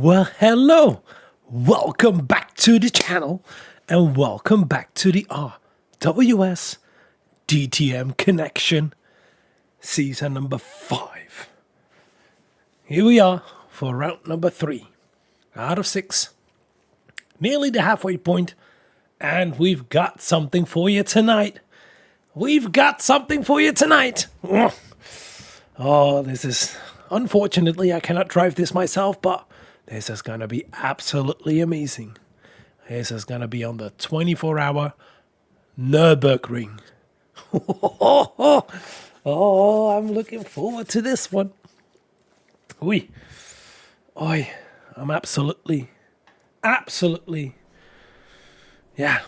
Well, hello, welcome back to the channel and welcome back to the RWS DTM Connexion season number 5. Here we are for round number 3 out of 6, nearly the halfway point, and we've got something for you tonight. Oh, this is, unfortunately, I cannot drive this myself, but this is going to be absolutely amazing. This is going to be on the 24-hour Nürburgring. Oh, I'm looking forward to this one. Oi, I'm absolutely, yeah.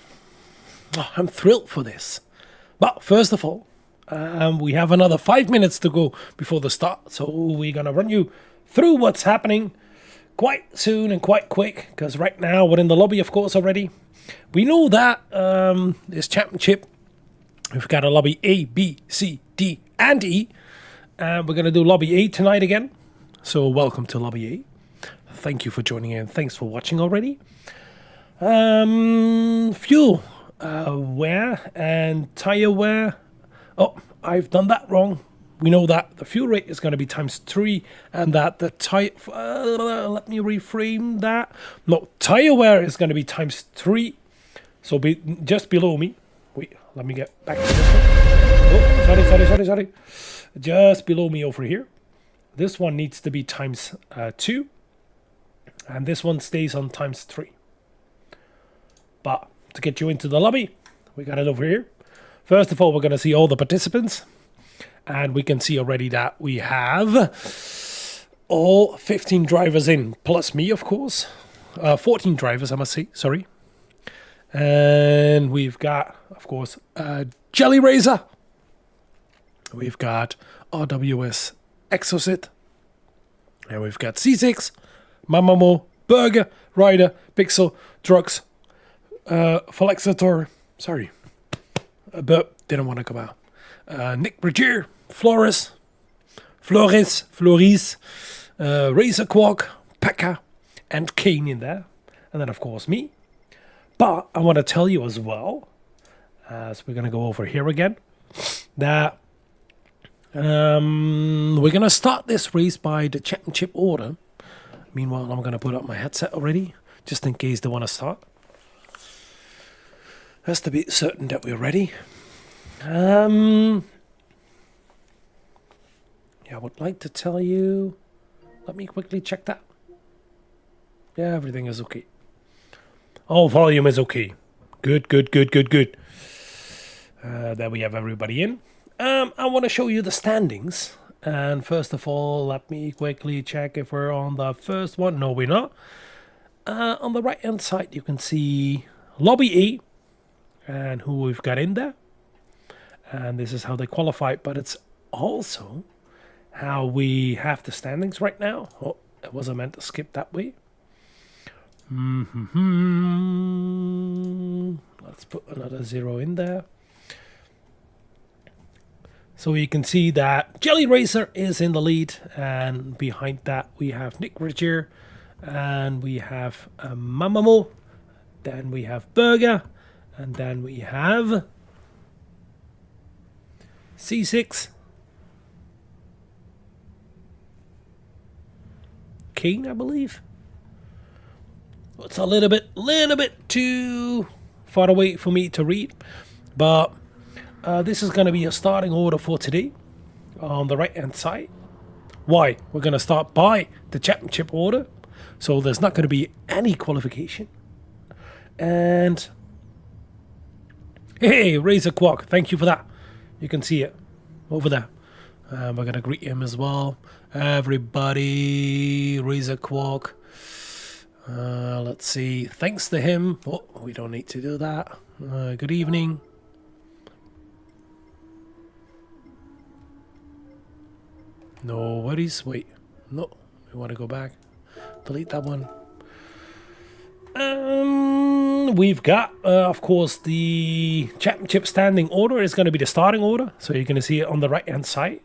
Oh, I'm thrilled for this. But first of all, we have another 5 minutes to go before the start. So we're going to run you through what's happening quite soon and quite quick, because right now we're in the lobby, of course, already. We know that this championship, we've got a lobby A, B, C, D, and E. We're going to do lobby A tonight again. So welcome to lobby A. Thank you for joining in. Thanks for watching already. Fuel wear and tire wear. Oh, I've done that wrong. We know that the fuel rate is going to be ×3 and that the tire, let me reframe that. No, tire wear is going to be ×3. So just below me. Wait, let me get back to this one. Oh, sorry. Just below me over here. This one needs to be ×2. And this one stays on ×3. But to get you into the lobby, we got it over here. First of all, we're going to see all the participants. And we can see already that we have all 15 drivers in, plus me, of course. 14 drivers, I must say, sorry. And we've got, of course, Jelly Razor. We've got RWS Exocet. And we've got C6, Mamamo, Burger, Ryder, Pixel, Drugs, Flexator. Sorry. But didn't want to come out. Nick Bridger, Floris, Razor Quark, Pekka, and Kane in there. And then, of course, me. But I want to tell you as well, as we're going to go over here again, that we're going to start this race by the championship order. Meanwhile, I'm going to put up my headset already, just in case they want to start. Just to be certain that we're ready. Yeah, I would like to tell you, let me quickly check that. Yeah, everything is okay. All volume is okay. Good. There we have everybody in. I want to show you the standings. And first of all, let me quickly check if we're on the first one. No, we're not. On the right hand side, you can see Lobby A and who we've got in there. And this is how they qualified, but it's also how we have the standings right now. Oh, it wasn't meant to skip that way. Let's put another 0 in there. So you can see that Jelly Racer is in the lead, and behind that we have Nick Bridger, and we have Mamamo, then we have Burger, and then we have C6, Kane, I believe. It's a little bit too far away for me to read, but this is going to be a starting order for today on the right hand side. Why? We're going to start by the championship order, so there's not going to be any qualification. And hey, Razor Quark, thank you for that. You can see it over there. We're going to greet him as well. Everybody, Razor Quark. Let's see. Thanks to him. Oh, we don't need to do that. Good evening. No worries. Wait. No. We want to go back. Delete that one. We've got, of course, the championship standing order is going to be the starting order. So you're going to see it on the right-hand side.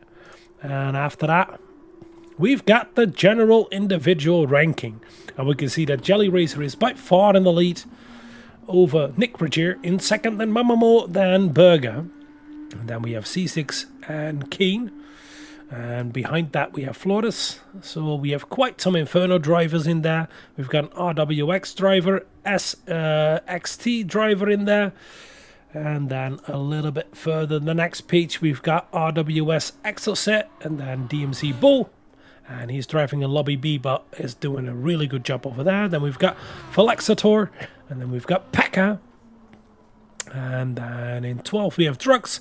And after that, we've got the general individual ranking. And we can see that Jelly Racer is by far in the lead over Nick Rogier. In second, then Mamamo, then Burger. And then we have C6 and Keen. And behind that we have Flores. So we have quite some Inferno drivers in there. We've got an RWX driver, XT driver in there. And then a little bit further, the next page, we've got RWS Exoset and then DMC Bull. And he's driving a Lobby B, but is doing a really good job over there. Then we've got Felixator, and then we've got Pekka. And then in 12th, we have Drugs.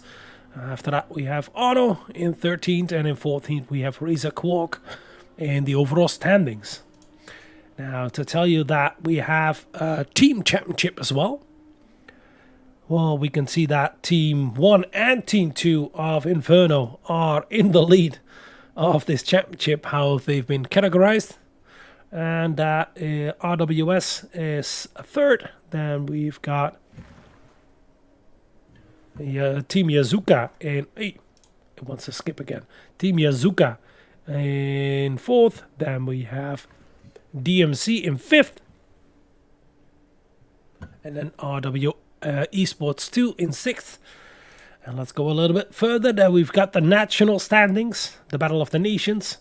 After that, we have Otto in 13th, and in 14th, we have Razor Quark in the overall standings. Now, to tell you that we have a team championship as well. Well, we can see that Team 1 and Team 2 of Inferno are in the lead of this championship, how they've been categorized. And RWS is third. Then we've got Team Yazuka in... Hey, it wants to skip again. Team Yazuka in fourth. Then we have DMC in fifth. And then RW Esports 2 in sixth. And let's go a little bit further. Then we've got the national standings, the Battle of the Nations.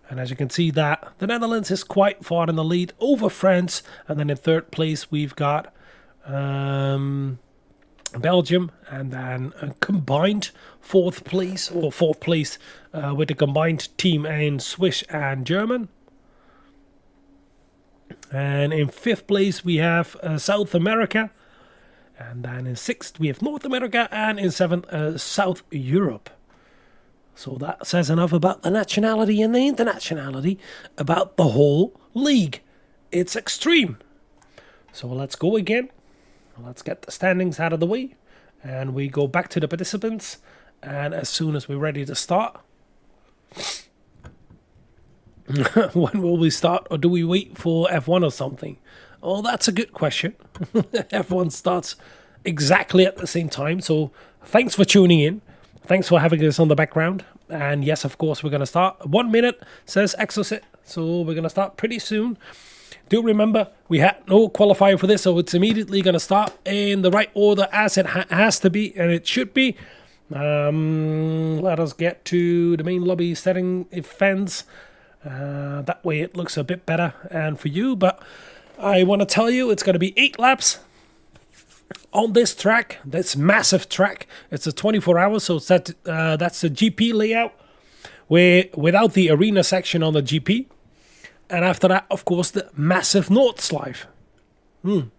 And as you can see that the Netherlands is quite far in the lead over France. And then in third place we've got Belgium. And then a combined fourth place with the combined team in Swiss and German. And in fifth place we have South America. And then in sixth, we have North America, and in seventh, South Europe. So that says enough about the nationality and the internationality about the whole league. It's extreme. So let's go again. Let's get the standings out of the way. And we go back to the participants. And as soon as we're ready to start... When will we start? Or do we wait for F1 or something? Oh, that's a good question. Everyone starts exactly at the same time. So thanks for tuning in. Thanks for having us on the background. And yes, of course, we're going to start. 1 minute says Exoset. So we're going to start pretty soon. Do remember, we had no qualifier for this. So it's immediately going to start in the right order as it has to be. And it should be. Let us get to the main lobby setting events. That way it looks a bit better and for you. But... I want to tell you, it's going to be 8 laps on this track, this massive track. It's a 24 hours, so that's the GP layout, without the arena section on the GP. And after that, of course, the massive Nordschleife. Now,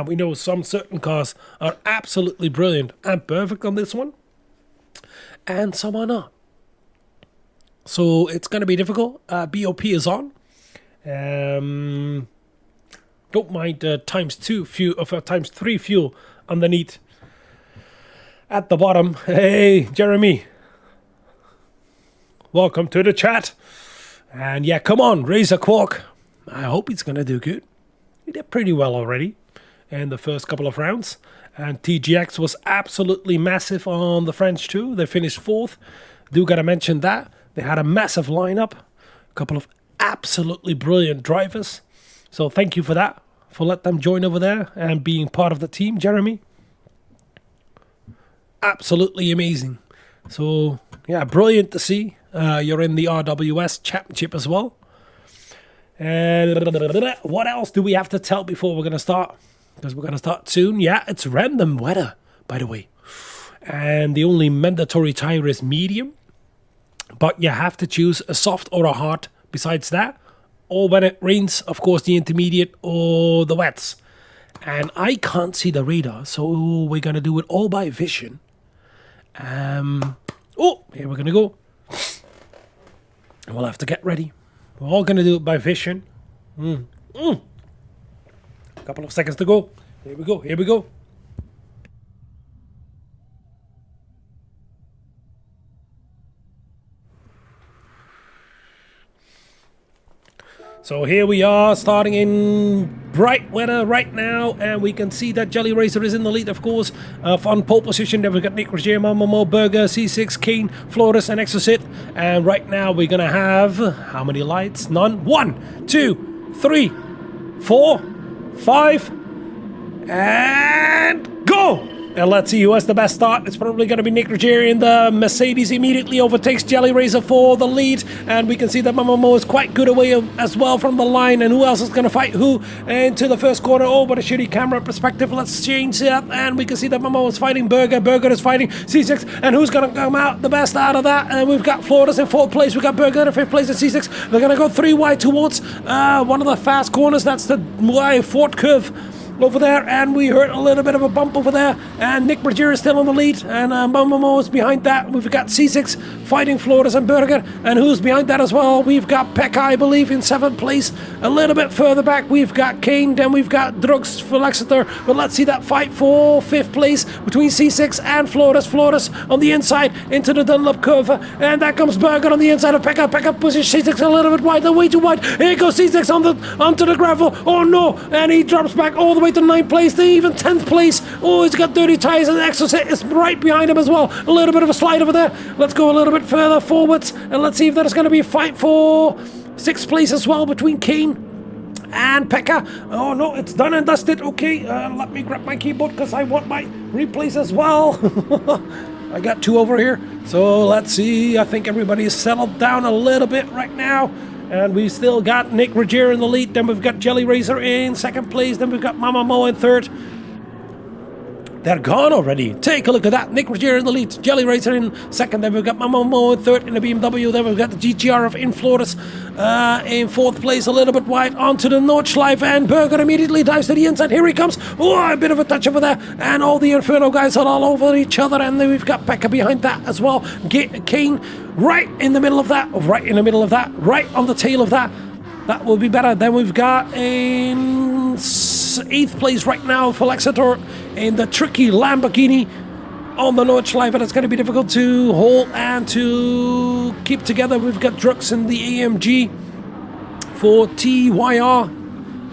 we know some certain cars are absolutely brilliant and perfect on this one, and some are not. So it's going to be difficult. BOP is on. Don't mind times 3 fuel underneath at the bottom. Hey Jeremy, welcome to the chat. And yeah, come on, Razor Quark. I hope he's gonna do good. He did pretty well already in the first couple of rounds. And TGX was absolutely massive on the French too. They finished fourth. Do gotta mention that they had a massive lineup, a couple of absolutely brilliant drivers. So thank you for that, for letting them join over there and being part of the team, Jeremy. Absolutely amazing. So yeah, brilliant to see. You're in the RWS championship as well. And what else do we have to tell before we're going to start? Because we're going to start soon. Yeah, it's random weather, by the way. And the only mandatory tire is medium. But you have to choose a soft or a hard besides that, or when it rains, of course, the intermediate or the wets. And I can't see the radar, so we're going to do it all by vision. Oh, here we're going to go. We'll have to get ready. We're all going to do it by vision. A couple of seconds to go. Here we go, here we go. So here we are, starting in bright weather right now, and we can see that Jelly Racer is in the lead, of course, on pole position. Then we've got Nick Roger, Momo, Burger, C6, Kane, Flores, and Exocet. And right now we're gonna have how many lights? None. 1, 2, 3, 4, 5, and go! And let's see who has the best start. It's probably going to be Nick Roger in the Mercedes. Immediately overtakes Jelly Racer for the lead. And we can see that Momo is quite good away as well from the line. And who else is going to fight who into the first corner? Oh, but a shitty camera perspective. Let's change that. And we can see that Momo is fighting Burger. Burger is fighting C6. And who's going to come out the best out of that? And we've got Flores in 4th place. We've got Burger in 5th place at C6. They're going to go 3 wide towards one of the fast corners. That's the Fort curve over there, and we heard a little bit of a bump over there, and Nick Roger is still on the lead, and Momo is behind that. We've got C6 fighting Flores and Burger, and who's behind that as well? We've got Pekka, I believe, in 7th place. A little bit further back, we've got Kane, then we've got Drugs for Exeter, but let's see that fight for 5th place between C6 and Flores. Flores on the inside into the Dunlop curve, and that comes Burger on the inside of Pekka. Pekka pushes C6 a little bit wide, way too wide. Here goes C6 onto the gravel. Oh no, and he drops back all the way to 9th place, then even 10th place. Oh, he's got dirty tires, and Exocet is right behind him as well. A little bit of a slide over there. Let's go a little bit further forwards, and let's see if there's going to be a fight for 6th place as well between Kane and Pekka. Oh no, it's done and dusted. Okay, let me grab my keyboard because I want my replays as well. I got 2 over here, so let's see. I think everybody is settled down a little bit right now. And we still got Nick Roger in the lead. Then we've got Jelly Racer in 2nd place. Then we've got Momo in 3rd. They're gone already. Take a look at that. Nick Roger in the lead. Jelly Racer in 2nd. Then we've got Momo in 3rd in the BMW. Then we've got the GTR of in Flores in 4th place. A little bit wide onto the Nordschleife. And Burger immediately dives to the inside. Here he comes. Oh, a bit of a touch over there. And all the Inferno guys are all over each other. And then we've got Pekka behind that as well. Kane right in the middle of that. Right in the middle of that. Right on the tail of that. That will be better. Then we've got in 8th place right now for Exeter in the tricky Lamborghini on the Nordschleife. It's going to be difficult to hold and to keep together. We've got Drux in the AMG for TYR.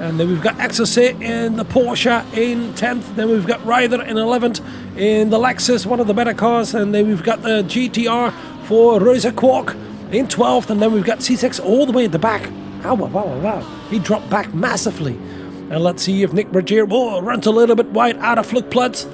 And then we've got Exocet in the Porsche in 10th. Then we've got Ryder in 11th in the Lexus, one of the better cars. And then we've got the GTR for Rosa Quark in 12th. And then we've got C6 all the way at the back. Oh, wow. He dropped back massively. And let's see if Nick Roger runs a little bit wide out of Flugplatz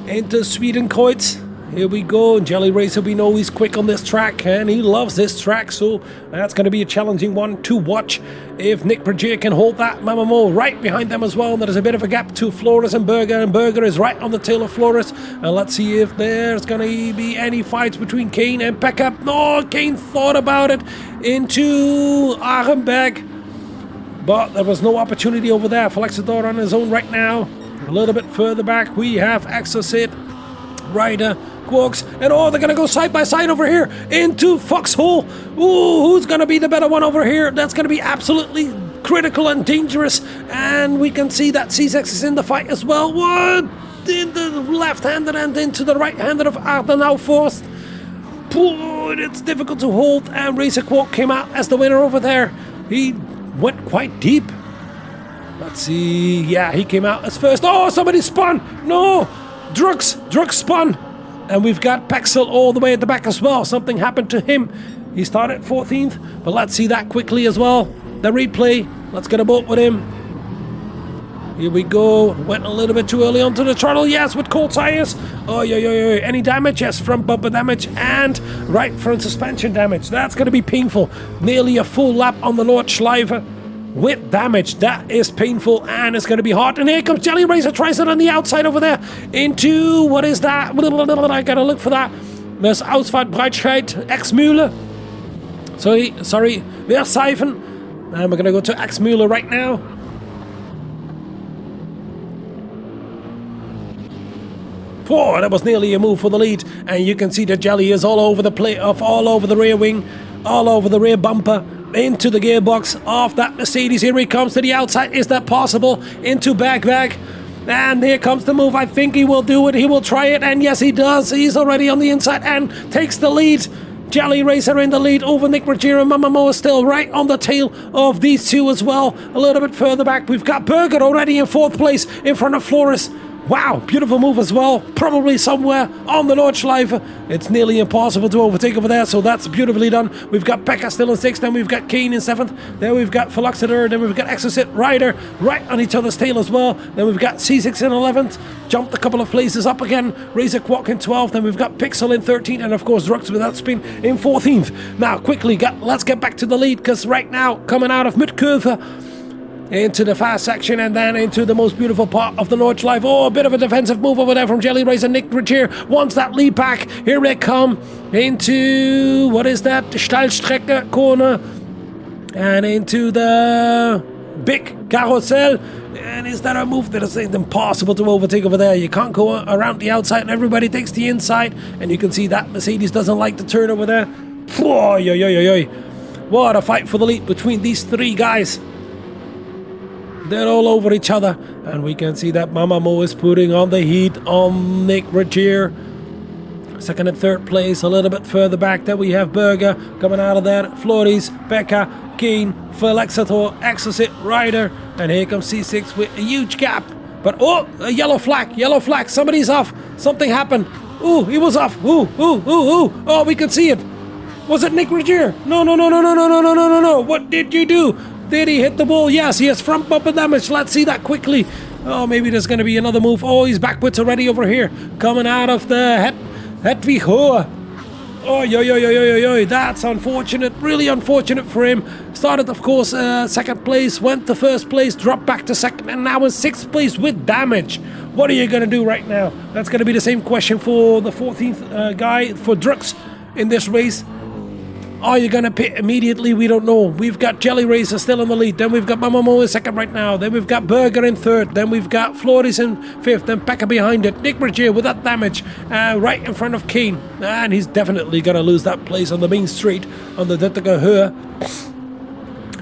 into Swedenkreuz. Here we go. Jelly Racer, we know he's quick on this track, and he loves this track, so that's going to be a challenging one to watch. If Nick Roger can hold that, Momo right behind them as well. There's a bit of a gap to Flores and Burger is right on the tail of Flores. And let's see if there's going to be any fights between Kane and Pekka. No, Kane thought about it into Arenberg, but there was no opportunity over there for Exeter on his own right now. A little bit further back, we have Exocet, Ryder, Quarks, and they're gonna go side by side over here into Foxhole. Ooh, who's gonna be the better one over here? That's gonna be absolutely critical and dangerous. And we can see that C6 is in the fight as well. What? In the left-handed and into the right-handed of Ardenau Forst. It's difficult to hold, and Racer Quark came out as the winner over there. He went quite deep. Let's see. Yeah, he came out as first. Oh, somebody spun. No, Drux spun. And we've got Pexel all the way at the back as well. Something happened to him. He started 14th, but let's see that quickly as well. The replay. Let's get a boat with him. Here we go. Went a little bit too early onto the throttle. Yes, with cold tires. Oh, yeah. Any damage? Yes, front bumper damage and right front suspension damage. That's going to be painful. Nearly a full lap on the Nordschleife with damage. That is painful, and it's going to be hard. And here comes Jelly Racer, tries it on the outside over there into, what is that? I gotta look for that. There's Ausfahrtbreitscheid, X-Mühle. Sorry, Verseifen. And we're going to go to X-Mühle right now. Oh, that was nearly a move for the lead. And you can see that Jelly is all over the all over the rear wing, all over the rear bumper, into the gearbox of that Mercedes. Here he comes to the outside. Is that possible? Into back. And here comes the move. I think he will do it. He will try it. And yes, he does. He's already on the inside and takes the lead. Jelly Racer in the lead over Nick Ruggiero, and Mamamoo is still right on the tail of these two as well. A little bit further back, we've got Berger already in 4th place in front of Flores. Wow, beautiful move as well. Probably somewhere on the Nordschleife. It's nearly impossible to overtake over there, so that's beautifully done. We've got Pekka still in 6th, then we've got Kane in 7th. Then we've got Philoxeter, then we've got Exocet Rider right on each other's tail as well. Then we've got C6 in 11th. Jumped a couple of places up again. Razor Quark in 12th. Then we've got Pixel in 13th. And of course, Drux without spin in 14th. Now, quickly, let's get back to the lead, because right now, coming out of Midkurve, into the fast section and then into the most beautiful part of the Nordschleife. Oh, a bit of a defensive move over there from Jelly Racer. Nick Ruggiero wants that lead back. Here they come into, what is that? Steilstrecke corner. And into the big carousel. And is that a move that is impossible to overtake over there? You can't go around the outside and everybody takes the inside. And you can see that Mercedes doesn't like the turn over there. What a fight for the lead between these three guys. They're all over each other, and we can see that Mamamoo is putting on the heat on Nick Ruggiero. 2nd and 3rd place, a little bit further back. Then we have Berger coming out of there. Flores, Pekka, Kane, Philoxeter, Exocet, Ryder, and here comes C6 with a huge gap. But oh, a yellow flag, somebody's off. Something happened. Ooh, he was off. Ooh. Oh, we can see it. Was it Nick Ruggiero? No. What did you do? Did he hit the ball? Yes, he has front bumper damage. Let's see that quickly. Oh, maybe there's going to be another move. Oh, he's backwards already over here. Coming out of the Hedwig Hohe. Oh, that's unfortunate. Really unfortunate for him. Started, of course, 2nd place. Went to 1st place. Dropped back to 2nd. And now in 6th place with damage. What are you going to do right now? That's going to be the same question for the 14th guy, for Drux in this race. Are you going to pit immediately? We don't know. We've got Jelly Racer still in the lead. Then we've got Mamamoo in 2nd right now. Then we've got Berger in 3rd. Then we've got Flores in 5th. Then Pekka behind it. Nick Ruggiero with that damage right in front of Kane. And he's definitely going to lose that place on the main street on the Dittiger Höhe.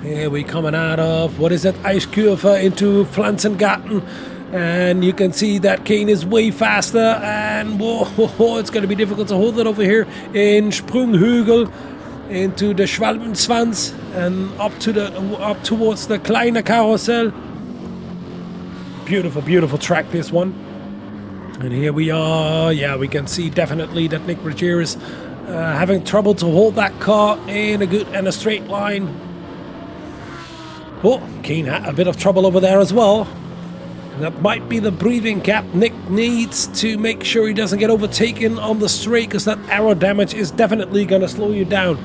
Here we coming out of, what is it? Eichkurve into Pflanzengarten. And you can see that Kane is way faster. And whoa, it's going to be difficult to hold it over here in Sprunghügel. Into the Schwalbenzwanz and up towards the Kleine Karussell. Beautiful track, this one. And here we are. Yeah, we can see definitely that Nick Ruggiero is having trouble to hold that car in a good and a straight line. Oh, Kane had a bit of trouble over there as well. That might be the breathing gap Nick needs to make sure he doesn't get overtaken on the straight, because that aero damage is definitely going to slow you down.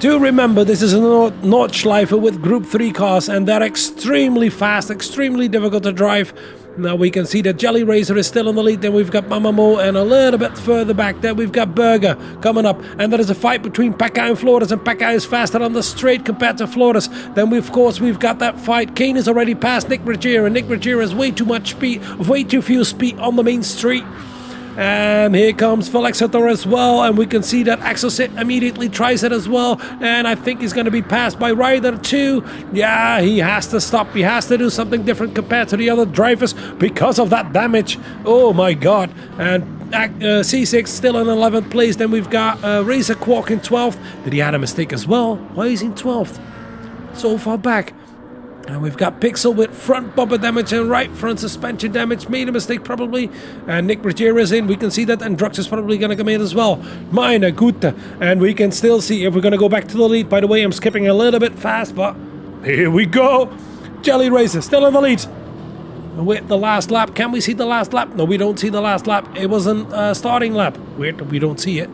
Do remember, this is a Nordschleife with Group 3 cars, and they're extremely fast, extremely difficult to drive. Now we can see that Jelly Racer is still in the lead. Then we've got Mamamoo, and a little bit further back then we've got Berger coming up. And there is a fight between Pekka and Flores, and Pekka is faster on the straight compared to Flores. Then of course we've got that fight. Kane is already past Nick Ruggiero, and Nick Ruggiero has way too much speed, way too few speed on the main street. And here comes Philoxeter as well, and we can see that Exocet immediately tries it as well, and I think he's going to be passed by Ryder too. Yeah, he has to stop. He has to do something different compared to the other drivers because of that damage. Oh my god. And C6 still in 11th place. Then we've got Razor Quark in 12th. Did he have a mistake as well? Why is he in 12th? So far back. And we've got Pixel with front bumper damage and right front suspension damage. Made a mistake probably. And Nick Ruggiero is in. We can see that. And Drux is probably going to come in as well. Meine Güte. And we can still see if we're going to go back to the lead. By the way, I'm skipping a little bit fast, but here we go. Jelly Racer still in the lead. With the last lap. Can we see the last lap? No, we don't see the last lap. It wasn't a starting lap. Weird, we don't see it.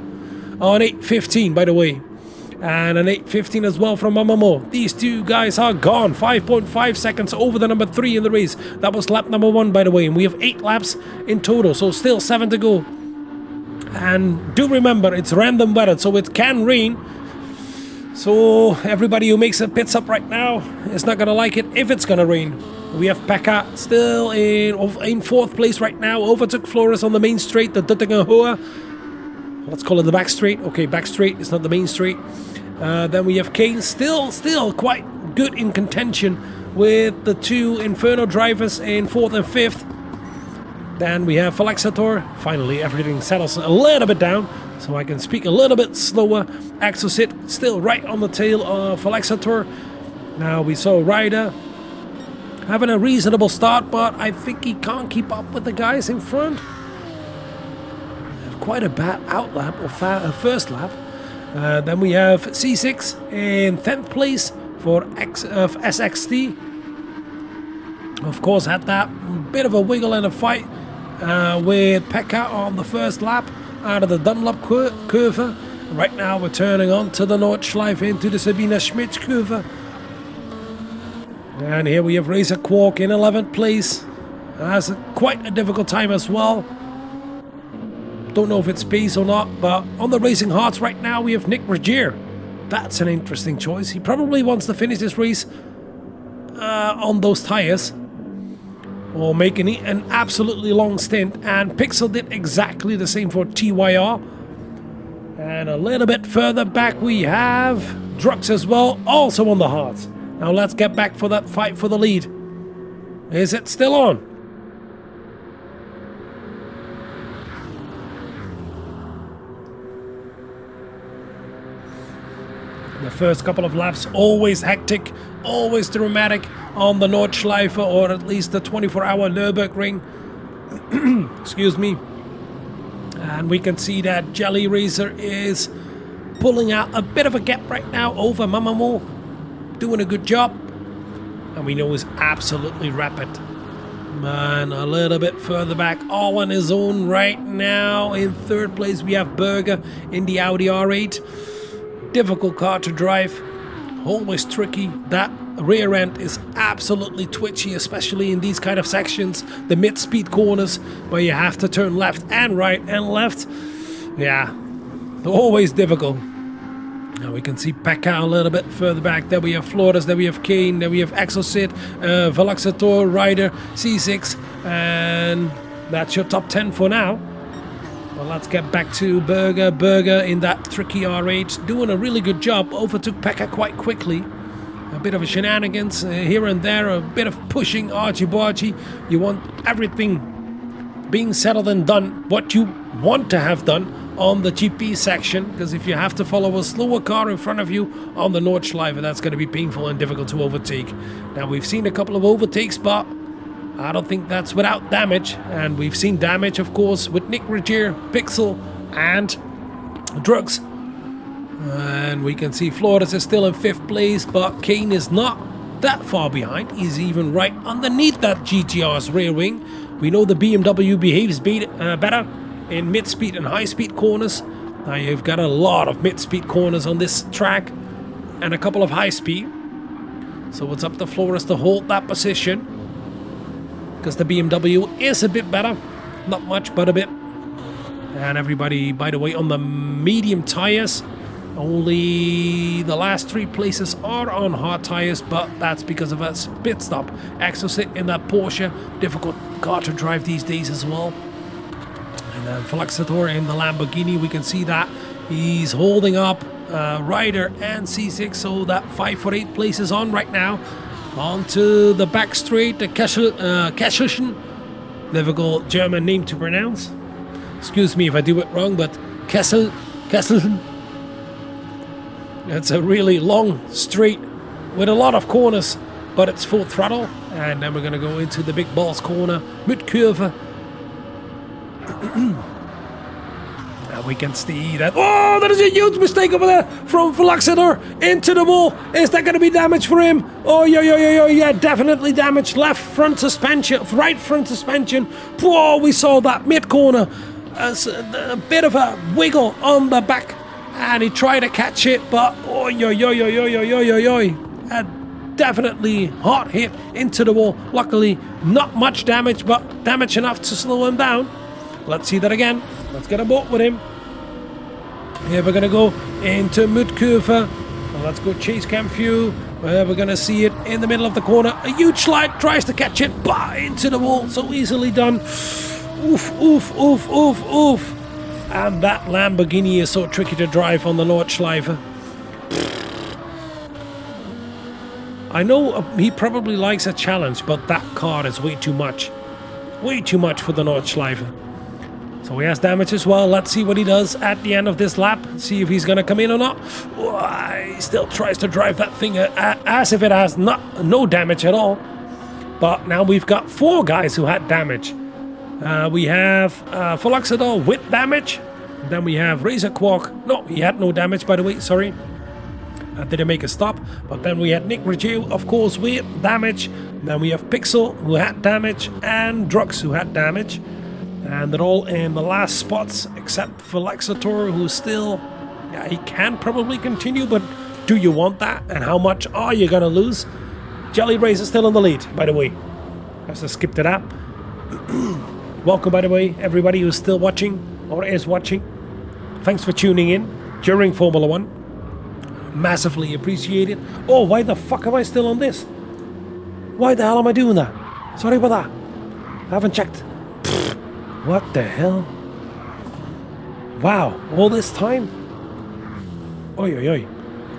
On 8:15, by the way. And an 8:15 as well from Mamamoo. These two guys are gone. 5.5 seconds over the number 3 in the race. That was lap number 1, by the way. And we have 8 laps in total, so still 7 to go. And do remember, it's random weather, so it can rain. So everybody who makes a pit stop right now is not going to like it if it's going to rain. We have Pekka still in 4th place right now. Overtook Flores on the main straight, the Dittinger Höhe. Let's call it the back straight. Okay, back straight. It's not the main straight. Then we have Kane still quite good in contention with the 2 Inferno drivers in 4th and 5th. Then we have Philoxeter. Finally, everything settles a little bit down. so I can speak a little bit slower. Exocet still right on the tail of Elgato. Now we saw Ryder having a reasonable start, but I think he can't keep up with the guys in front. Quite a bad outlap or first lap. Then we have C6 in 10th place for SXT. Of course, had that bit of a wiggle and a fight with Pekka on the first lap out of the Dunlop curve. Right now we're turning on to the Nordschleife into the Sabine Schmidt curve. And here we have Razor Quark in 11th place. Has quite a difficult time as well. Don't know if it's pace or not, but on the Racing Hearts right now we have Nick Regier. That's an interesting choice. He probably wants to finish this race on those tires, or making an absolutely long stint. And Pixel did exactly the same for TYR. And a little bit further back we have Drux as well, also on the Hearts. Now let's get back for that fight for the lead. Is it still on? The first couple of laps always hectic, always dramatic on the Nordschleife, or at least the 24-hour Nürburgring. Excuse me. And we can see that Jelly Racer is pulling out a bit of a gap right now over Mamamo. Doing a good job. And we know he's absolutely rapid. Man, a little bit further back, all on his own right now. In third place we have Berger in the Audi R8. Difficult car to drive, always tricky. That rear end is absolutely twitchy, especially in these kind of sections, the mid-speed corners where you have to turn left and right and left. Yeah, always difficult. Now we can see Pekka a little bit further back. There we have Flores, there we have Kane, there we have Exocet, Veloxator, Ryder, C6, and that's your top 10 for now. Well, let's get back to Berger. Berger in that tricky R8, doing a really good job. Overtook Pekka quite quickly. A bit of a shenanigans here and there, a bit of pushing, argy-bargy. You want everything being settled and done, what you want to have done on the GP section, because if you have to follow a slower car in front of you on the Nordschleife, that's going to be painful and difficult to overtake. Now, we've seen a couple of overtakes, but I don't think that's without damage, and we've seen damage, of course, with Nick Regier, Pixel, and Drugs. And we can see Flores is still in 5th place, but Kane is not that far behind. He's even right underneath that GTR's rear wing. We know the BMW behaves better in mid-speed and high-speed corners. Now you've got a lot of mid-speed corners on this track, and a couple of high-speed. So it's up to Flores to hold that position, because the BMW is a bit better. Not much, but a bit. And everybody, by the way, on the medium tires. Only the last 3 places are on hard tires, but that's because of a pit stop. Exocet in that Porsche. Difficult car to drive these days as well. And then Veloxator in the Lamborghini, we can see that he's holding up Ryder and C6, so that 5 for 8 places on right now. Onto the back straight, the Kesselchen. Difficult German name to pronounce. Excuse me if I do it wrong, but Kesselchen. It's a really long straight with a lot of corners, but it's full throttle. And then we're going to go into the big balls corner, mid-curve. And we can see that. Oh, that is a huge mistake over there from Veloxator into the wall. Is that going to be damage for him? Oh, yeah, definitely damage. Left front suspension, right front suspension. Whoa, we saw that mid-corner. A bit of a wiggle on the back. And he tried to catch it, but a definitely hard hit into the wall. Luckily, not much damage, but damage enough to slow him down. Let's see that again. Let's get a boat with him. Here we're gonna go into mid-curve. Let's go chase cam view. We're gonna see it in the middle of the corner. A huge slide, tries to catch it, but into the wall. So easily done. Oof. And that Lamborghini is so tricky to drive on the Nordschleife. I know he probably likes a challenge, but that car is way too much. Way too much for the Nordschleife. So he has damage as well. Let's see what he does at the end of this lap. See if he's going to come in or not. He still tries to drive that thing as if it has no damage at all. But now we've got 4 guys who had damage. We have Fluxador with damage. Then we have Razor Quark. No, he had no damage, by the way. Sorry. Didn't make a stop. But then we had Nick Raju, of course, with damage. Then we have Pixel, who had damage. And Drux, who had damage. And they're all in the last spots, except for Lexator, who's still... Yeah, he can probably continue, but do you want that? And how much are you going to lose? Jelly Race is still in the lead, by the way. I just skipped it up. Welcome, by the way, everybody who's still watching or is watching. Thanks for tuning in during Formula 1. Massively appreciated. Oh, why the fuck am I still on this? Why the hell am I doing that? Sorry about that. I haven't checked. What the hell? Wow, all this time? Oi, oi, oi.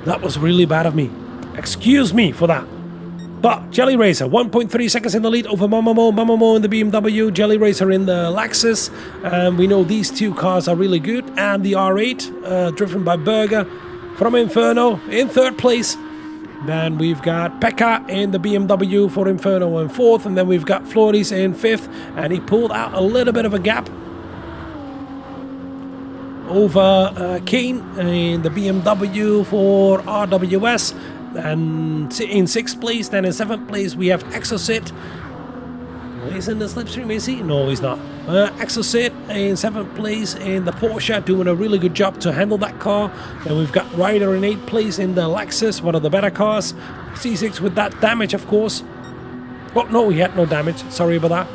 That was really bad of me. Excuse me for that. But Jelly Racer, 1.3 seconds in the lead over Mamamo. Mamamo in the BMW, Jelly Racer in the Lexus. We know these 2 cars are really good. And the R8, driven by Berger from Inferno in 3rd place. Then we've got Pekka in the BMW for Inferno in 4th. And then we've got Flores in 5th. And he pulled out a little bit of a gap over Kane in the BMW for RWS. And in 6th place. Then in 7th place we have Exocet. He's in the slipstream, is he? No, he's not. Exocet in 7th place in the Porsche, doing a really good job to handle that car. Then we've got Ryder in 8th place in the Lexus, one of the better cars. C6 with that damage, of course. Oh, no, he had no damage. Sorry about that.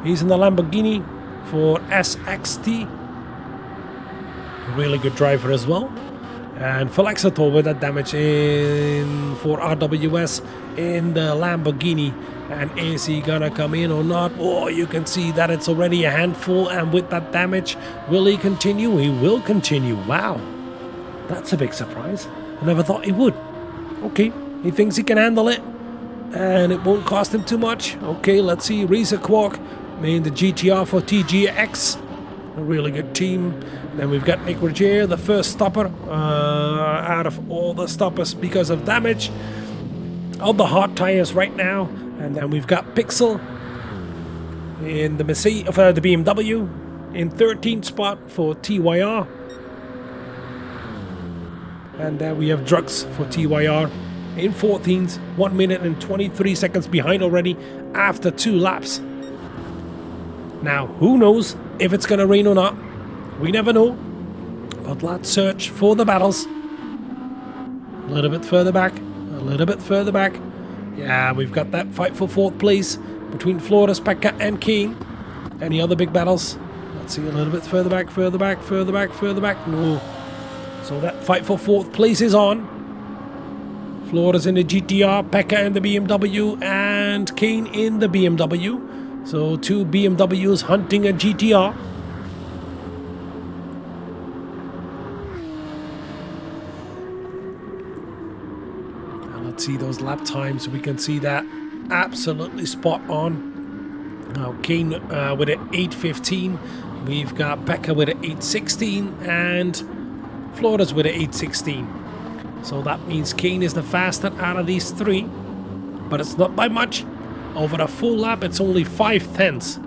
He's in the Lamborghini for SXT. A really good driver as well. And Fluxator with that damage in for RWS in the Lamborghini. And is he gonna come in or not? Oh, you can see that it's already a handful. And with that damage, will he continue? He will continue. Wow, that's a big surprise. I never thought he would. Okay, he thinks he can handle it, and it won't cost him too much. Okay, let's see. Razor Quark in the GTR4 TGX. A really good team. Then we've got Nick Rogier, the first stopper out of all the stoppers because of damage. All the hard tires right now. And then we've got Pixel in the Mercedes, the BMW in 13th spot for TYR. And then we have Drux for TYR in 14th, 1 minute and 23 seconds behind already after 2 laps. Now, who knows if it's going to rain or not? We never know. But let's search for the battles. A little bit further back. A little bit further back. Yeah, we've got that fight for 4th place between Flores, Pekka and Kane. Any other big battles? Let's see, a little bit further back, further back, further back, further back. No. So that fight for 4th place is on. Flores in the GTR, Pekka in the BMW, and Kane in the BMW. So 2 BMWs hunting a GTR. Let's see those lap times. We can see that absolutely spot on. Now Kane with an 8:15. We've got Pekka with an 8:16 and Flores with an 8:16. So that means Kane is the fastest out of these 3, but it's not by much. Over a full lap, it's only 5 tenths.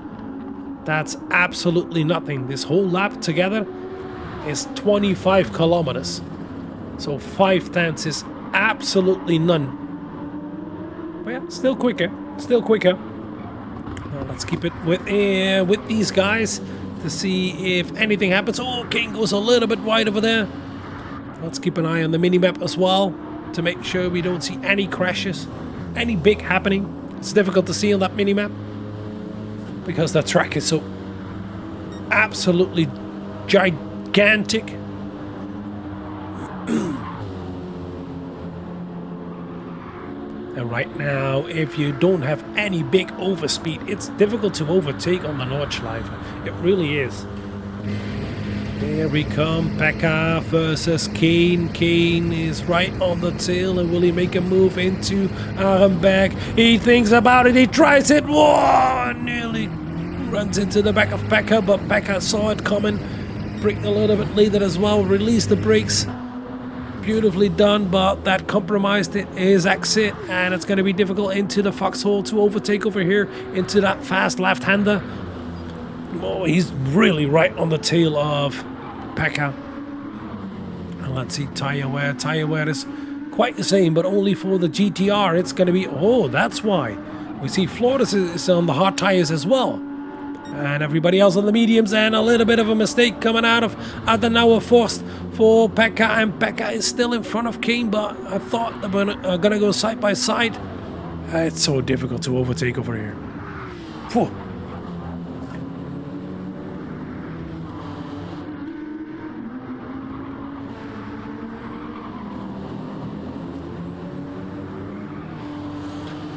That's absolutely nothing. This whole lap together is 25 kilometers. So 5 tenths is absolutely none. But yeah, still quicker. Still quicker. Now let's keep it with these guys to see if anything happens. Oh, Kane goes a little bit wide over there. Let's keep an eye on the minimap as well to make sure we don't see any crashes, any big happening. It's difficult to see on that minimap because the track is so absolutely gigantic. And right now, if you don't have any big overspeed, it's difficult to overtake on the Nordschleife. It really is. Here we come, Pekka versus Kane. Kane is right on the tail, and will he make a move into Arenberg? He thinks about it, he tries it. Whoa, nearly Runs into the back of Pekka, but Pekka saw it coming. Braked a little bit later as well. Released the brakes. Beautifully done, but that compromised his exit, and it's going to be difficult into the foxhole to overtake over here into that fast left-hander. Oh, he's really right on the tail of Pekka. And let's see tire wear. Tire wear is quite the same, but only for the GTR. It's going to be, oh, that's why. We see Flores is on the hard tires as well. And everybody else on the mediums, and a little bit of a mistake coming out of Adenauer Forst for Pekka, and Pekka is still in front of Kane, but I thought they were going to go side by side. It's so difficult to overtake over here. Whew.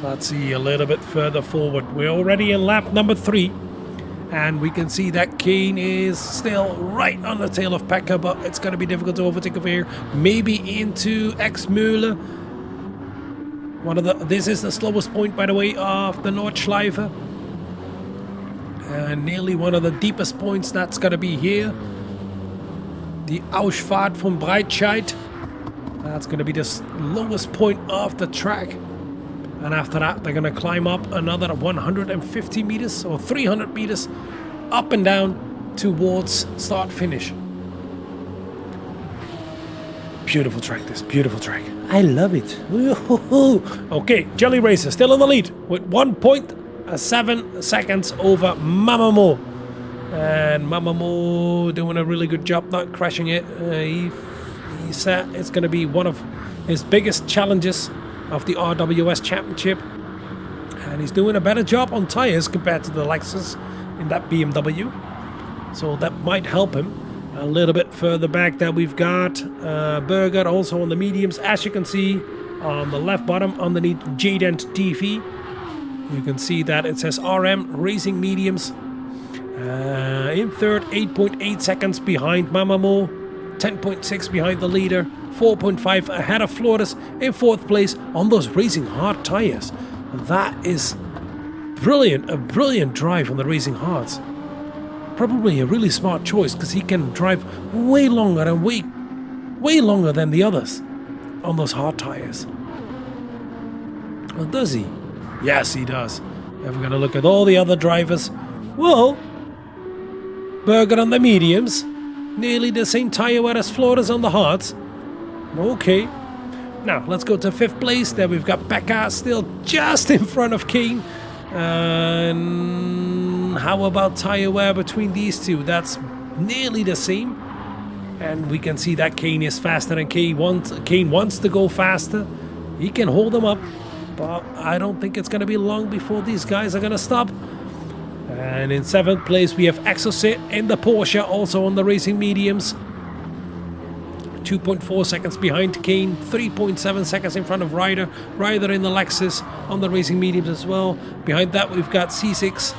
Let's see a little bit further forward. We're already in lap number 3. And we can see that Kane is still right on the tail of Pekka, but it's going to be difficult to overtake over here. Maybe into X-Mühle. This is the slowest point, by the way, of the Nordschleife. And nearly one of the deepest points, that's going to be here. The Ausfahrt von Breitscheid. That's going to be the lowest point of the track. And after that, they're going to climb up another 150 meters or 300 meters up and down towards start-finish. Beautiful track, this. Beautiful track. I love it. Okay, Jelly Racer still in the lead with 1.7 seconds over Mamamo. And Mamamo doing a really good job not crashing it. He said it's going to be one of his biggest challenges of the RWS Championship, and he's doing a better job on tires compared to the Lexus in that BMW, so that might help him. A little bit further back there we've got Berger also on the mediums, as you can see on the left bottom underneath DjeeDent TV. You can see that it says RM Racing Mediums. In third, 8.8 seconds behind Mamamo, 10.6 behind the leader, 4.5 ahead of Flores in fourth place on those racing hard tires. That is brilliant, a brilliant drive on the racing hards. Probably a really smart choice because he can drive way longer and way longer than the others on those hard tires. Well, does he? Yes, he does. If we're going to look at all the other drivers, well, Berger on the mediums, nearly the same tire wear as Flores on the hards. Okay, now let's go to fifth place. There we've got Pekka still just in front of Kane. And how about tire wear between these two? That's nearly the same. And we can see that Kane is faster and Kane wants to go faster. He can hold them up, but I don't think it's going to be long before these guys are going to stop. And in seventh place we have Exocet in the Porsche, also on the racing mediums. 2.4 seconds behind Kane, 3.7 seconds in front of Ryder in the Lexus on the racing mediums as well. Behind that we've got C6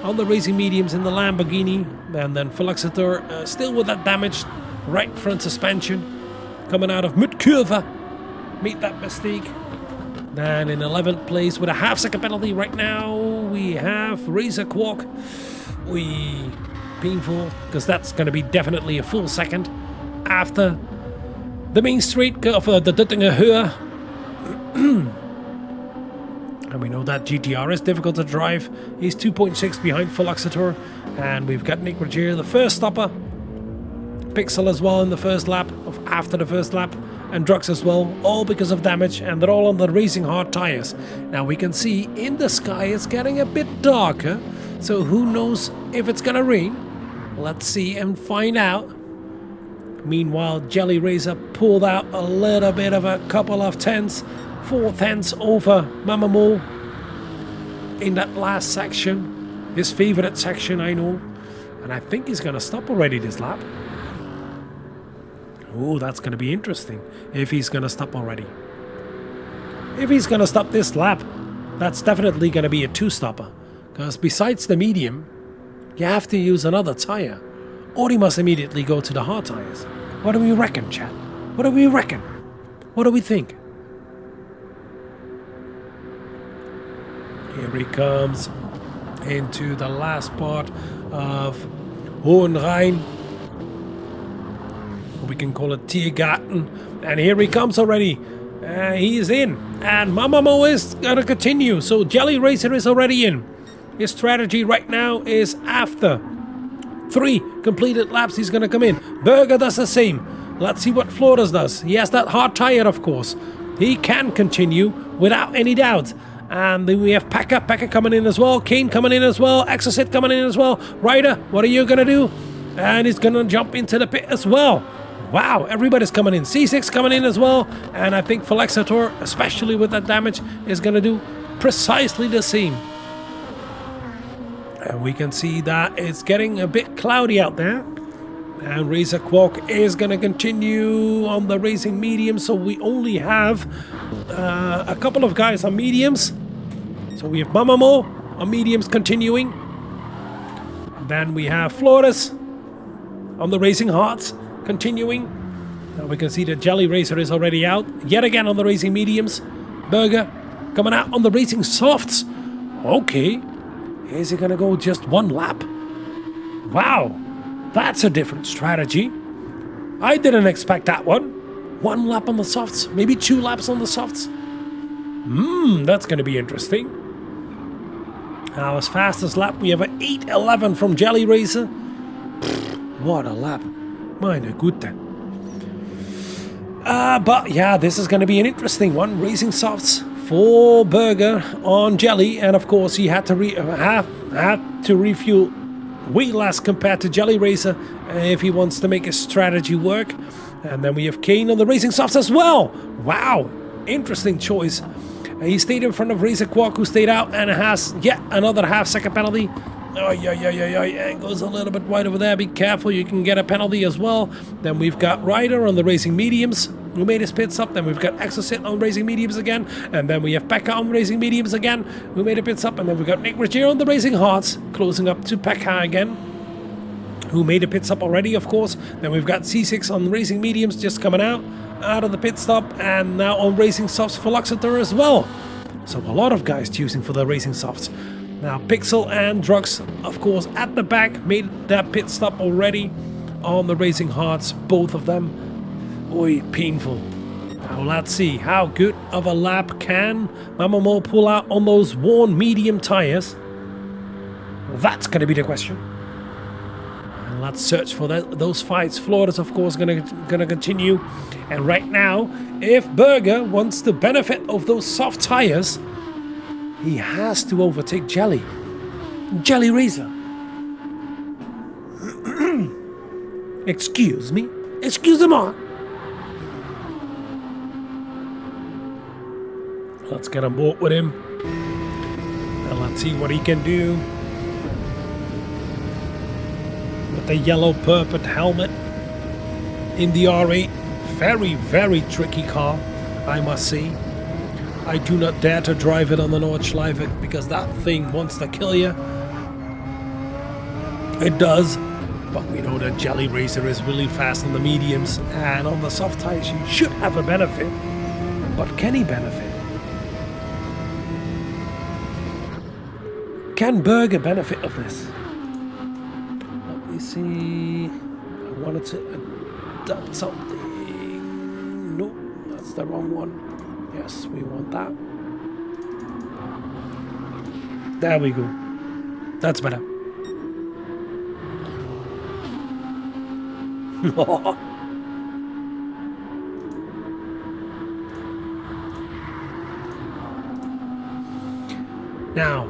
on the racing mediums in the Lamborghini, and then Phylloxeter still with that damaged right front suspension coming out of Mutkurva. Made that mistake. Then in 11th place with a half-second penalty right now we have Razor Quark. Painful, because that's going to be definitely a full second after the main straight of the Duttinger Höhe. And we know that GTR is difficult to drive. He's 2.6 behind Phylloxeter. And we've got Nick Rogier, the first stopper. Pixel as well in the first lap, after the first lap. And Drux as well, all because of damage. And they're all on the racing hard tires. Now we can see in the sky it's getting a bit darker. So who knows if it's gonna rain. Let's see and find out. Meanwhile, Jelly Razor pulled out a little bit of a couple of tenths, 4 tenths over Mamamo in that last section. His favorite section, I know. And I think he's going to stop already this lap. Oh, that's going to be interesting if he's going to stop already. If he's going to stop this lap, that's definitely going to be a 2-stopper. Because besides the medium, you have to use another tire. Or he must immediately go to the hard tires. What do we reckon, chat? What do we reckon? What do we think? Here he comes. into the last part of Hohenrhein. We can call it Tiergarten. And here he comes already. He's in. And Mamamo is going to continue. So Jelly Racer is already in. His strategy right now is after 3 completed laps, he's going to come in. Berger does the same. Let's see what Flores does. He has that hard tire, of course. He can continue without any doubt. And then we have Pekka coming in as well. Kane coming in as well. Exocet coming in as well. Ryder, what are you going to do? And he's going to jump into the pit as well. Wow, everybody's coming in. C6 coming in as well. And I think Felixator, especially with that damage, is going to do precisely the same. And we can see that it's getting a bit cloudy out there. And Razor Quark is going to continue on the racing medium. So we only have a couple of guys on mediums. So we have Mamamo on mediums continuing. And then we have Flores on the racing hards continuing. Now we can see that Jelly Racer is already out. Yet again on the racing mediums. Berger coming out on the racing softs. Okay. Is he going to go just 1 lap? Wow. That's a different strategy. I didn't expect that one. 1 lap on the softs. Maybe 2 laps on the softs. That's going to be interesting. Now, as fastest lap, we have an 8:11 from Jelly Racer. What a lap. Meine Güte. But yeah, this is going to be an interesting one. Racing softs for Berger on Jelly. And of course, he had to refuel way less compared to Jelly Racer if he wants to make his strategy work. And then we have Kane on the racing softs as well. Wow, interesting choice. He stayed in front of Razor Quark, who stayed out and has yet another half-second penalty. And goes a little bit wide over there. Be careful, you can get a penalty as well. Then we've got Ryder on the racing mediums, who made his pit stop. Then we've got Exocet on racing mediums again. And then we have Pekka on racing mediums again, who made a pit stop. And then we've got Nick Ruggiero on the racing hards, closing up to Pekka again, who made a pit stop already, of course. Then we've got C6 on racing mediums just coming out of the pit stop. And now on racing softs for Luxator as well. So a lot of guys choosing for the racing softs. Now Pixel and Drux, of course, at the back, made that pit stop already on the racing hards, both of them. Oy, painful. Now let's see how good of a lap can Mamamo pull out on those worn medium tires. That's going to be the question. And let's search for those fights. Flores, of course, gonna continue. And right now, if Berger wants the benefit of those soft tires, he has to overtake Jelly Racer. Excuse me. Excusez-moi. Let's get on board with him. And let's see what he can do. With the yellow purple helmet in the R8. Very, very tricky car, I must say. I do not dare to drive it on the Nordschleife because that thing wants to kill you. It does. But we know that Jelly Racer is really fast on the mediums, and on the soft tires he should have a benefit. But can he benefit? Can Berger benefit of this? Let me see. I wanted to adopt something. No, that's the wrong one. Yes, we want that. There we go. That's better. Now,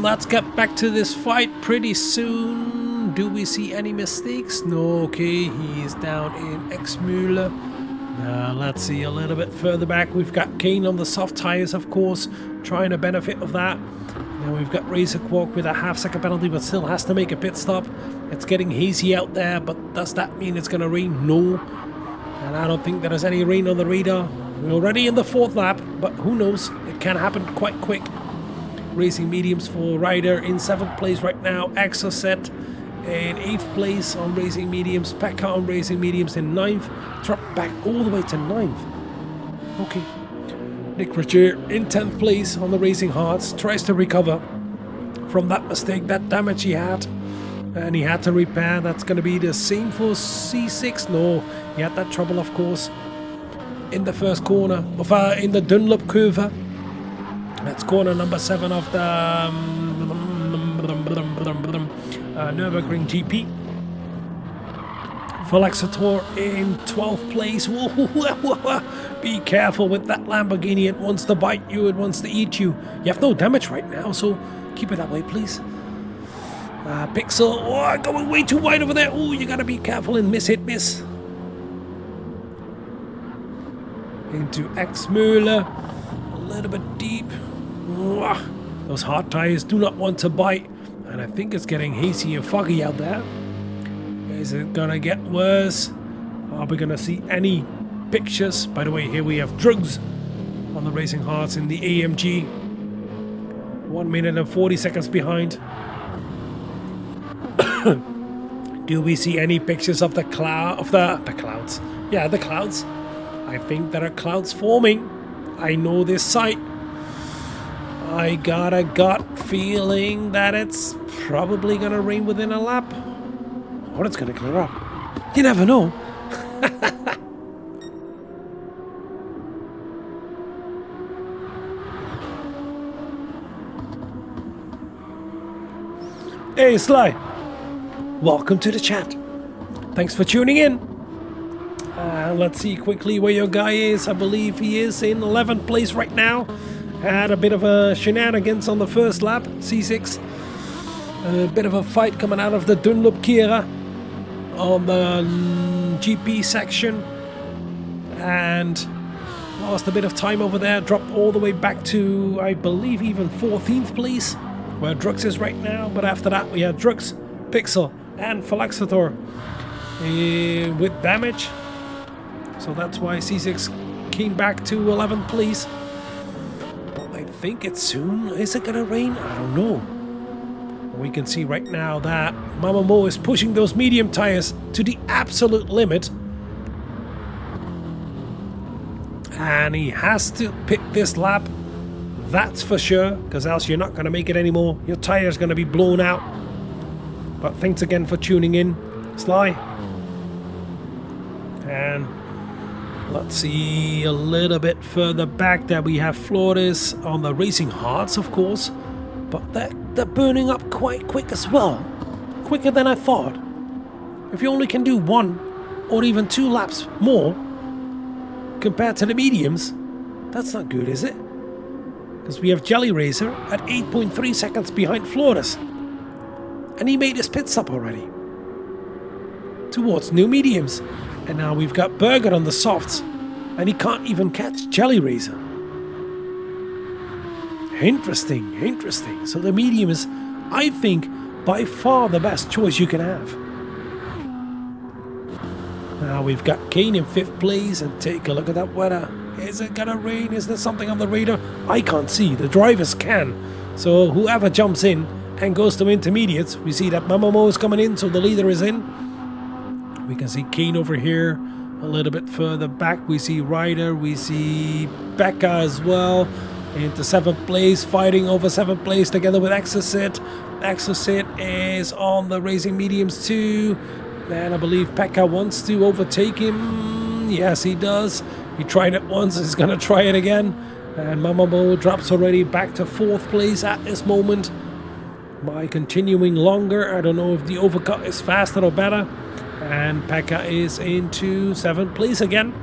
let's get back to this fight pretty soon. Do we see any mistakes? No, okay, he's down in Exmühle. Let's see a little bit further back. We've got Kane on the soft tires, of course, trying to benefit of that. Now we've got Razor Quark with a half-second penalty, but still has to make a pit stop. It's getting hazy out there, but does that mean it's going to rain? No. And I don't think there is any rain on the radar. We're already in the 4th lap, but who knows? It can happen quite quick. Racing mediums for Ryder in 7th place right now. Exocet in 8th place on racing mediums. Pekka on racing mediums in 9th. Drop back all the way to 9th. Okay. Nick Ruggiero in 10th place on the racing hards. Tries to recover. from that mistake, that damage he had. And he had to repair. That's going to be the same for C6. No, he had that trouble, of course, in the first corner, in the Dunlop curve. That's corner number 7 of the Nürburgring GP. Velexator in 12th place. Be careful with that Lamborghini. It wants to bite you. It wants to eat you. You have no damage right now, so keep it that way, please. Pixel. Oh, going way too wide over there. Oh, you gotta be careful and miss. Into X Müller. A little bit deep. Those hard tires do not want to bite. And I think it's getting hazy and foggy out there. Is it gonna get worse? Are we gonna see any pictures? By the way, here we have drugs on the Racing Hearts in the AMG. 1 minute and 40 seconds behind. Do we see any pictures of the clouds? Yeah, the clouds. I think there are clouds forming. I know this site. I got a gut feeling that it's probably gonna rain within a lap. Or it's gonna clear up. You never know. Hey Sly, welcome to the chat. Thanks for tuning in. Let's see quickly where your guy is. I believe he is in 11th place right now. Had a bit of a shenanigans on the first lap, C6. A bit of a fight coming out of the Dunlop Kira on the GP section. And lost a bit of time over there. Dropped all the way back to, I believe, even 14th place, where Drux is right now. But after that, we had Drux, Pixel, and Velexator with damage. So that's why C6 came back to 11th place. But I think it's soon. Is it gonna rain? I don't know. We can see right now that Mama Mo is pushing those medium tires to the absolute limit. And he has to pick this lap. That's for sure, because else you're not going to make it anymore. Your tire's going to be blown out. But thanks again for tuning in, Sly. And let's see a little bit further back there. We have Flores on the Racing Hearts, of course. But they're burning up quite quick as well. Quicker than I thought. If you only can do 1 or even 2 laps more compared to the mediums, that's not good, is it? Because we have Jelly Racer at 8.3 seconds behind Flores. And he made his pit stop already. Towards new mediums. And now we've got Berger on the softs. And he can't even catch Jelly Racer. Interesting, interesting. So the medium is, I think, by far the best choice you can have. Now we've got Kane in 5th place, and take a look at that weather. Is it gonna rain? Is there something on the radar? I can't see. The drivers can. So whoever jumps in and goes to intermediates, we see that Mamamo is coming in, so the leader is in. We can see Kane over here. A little bit further back, we see Ryder, we see Becca as well. Into 7th place, fighting over 7th place together with Exocet. Exocet is on the racing mediums too. And I believe Pekka wants to overtake him. Yes, he does. He tried it once, he's going to try it again. And Mamamo drops already back to 4th place at this moment. By continuing longer, I don't know if the overcut is faster or better. And Pekka is into 7th place again.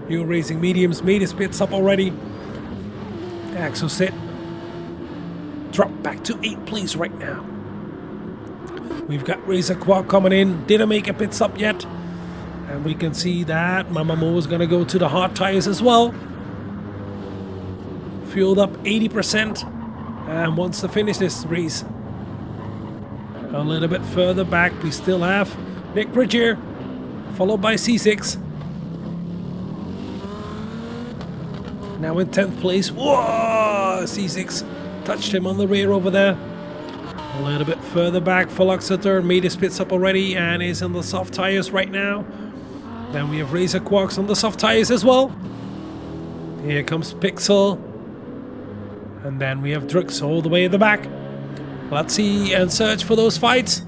New racing mediums made his pits up already. Exocet dropped back to 8th place right now. We've got Razor Quad coming in. Didn't make a pit stop yet. And we can see that Mamamo is going to go to the hard tires as well. Fueled up 80% and wants to finish this race. A little bit further back, we still have Nick Bridger, followed by C6. Now in 10th place. Whoa! C6 touched him on the rear over there. A little bit further back, Velexator made his pits up already and is on the soft tires right now. Then we have Razor Quarks on the soft tires as well. Here comes Pixel. And then we have Drux all the way in the back. Let's see and search for those fights.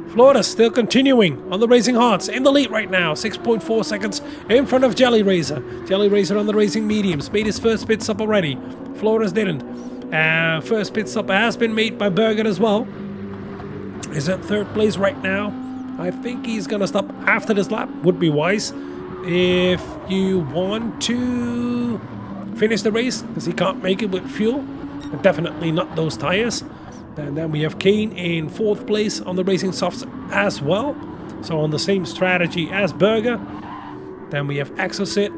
Florida's still continuing on the Racing Hearts, in the lead right now, 6.4 seconds in front of Jelly Razor. Jelly Razor on the Racing Mediums, made his first pit stop already. Florida's didn't. First pit stop has been made by Berger as well. He's at third place right now. I think he's gonna stop after this lap, would be wise. If you want to finish the race, because he can't make it with fuel, and definitely not those tires. And then we have Kane in fourth place on the Racing Softs as well. So on the same strategy as Berger. Then we have Exocet.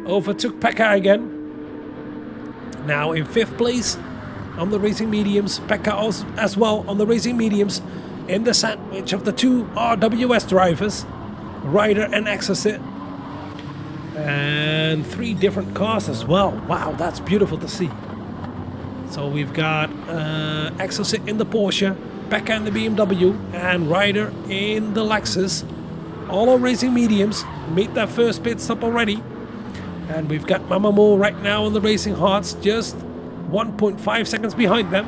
Overtook Pekka again. Now in fifth place on the Racing Mediums. Pekka also as well on the Racing Mediums. In the sandwich of the two RWS drivers. Ryder and Exocet. And 3 different cars as well. Wow, that's beautiful to see. So we've got Exocet in the Porsche, Pekka in the BMW, and Ryder in the Lexus. All on Racing Mediums. Made that first pit stop already. And we've got Mamamo right now on the Racing Hearts, just 1.5 seconds behind them.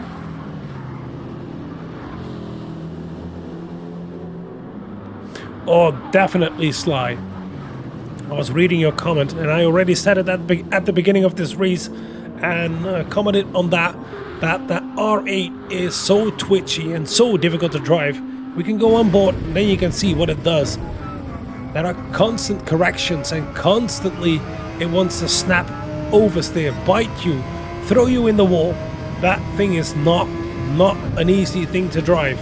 Oh, definitely Sly. I was reading your comment, and I already said it at the beginning of this race. And commented on that R8 is so twitchy and so difficult to drive. We can go on board and then you can see what it does. There are constant corrections and constantly it wants to snap, oversteer, bite you, throw you in the wall. That thing is not an easy thing to drive.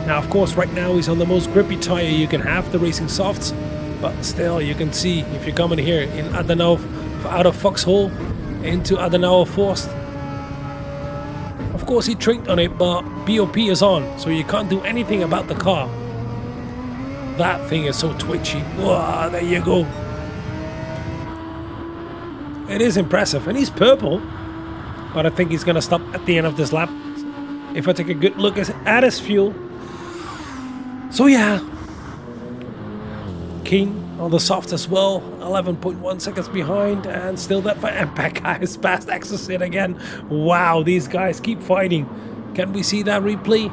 Now of course right now he's on the most grippy tire you can have, the Racing Softs, but still you can see if you're coming here in Adenauer out of Foxhole into Adenauer Forst. Of course he trinked on it, but BOP is on, so you can't do anything about the car. That thing is so twitchy. Wow, there you go. It is impressive, and he's purple, but I think he's gonna stop at the end of this lap. If I take a good look at his fuel. So yeah, King on the soft as well, 11.1 seconds behind, and still that fight. And Pekka is past Exocet again. Wow, these guys keep fighting. Can we see that replay?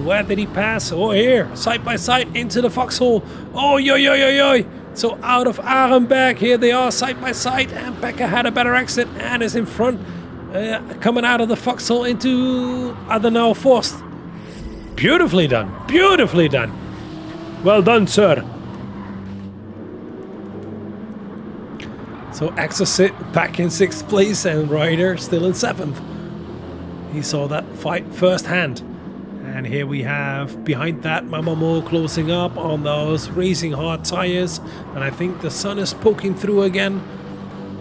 Where did he pass? Oh, here, side by side into the foxhole. Oh, yo, yo, yo, yo. So out of Arenberg, here they are side by side, and Pekka had a better exit and is in front, coming out of the foxhole into Adenauer Forst. Beautifully done, beautifully done. Well done, sir. So Exocet back in 6th place and Ryder still in 7th. He saw that fight firsthand. And here we have behind that Mamamo closing up on those racing hard tires. And I think the sun is poking through again.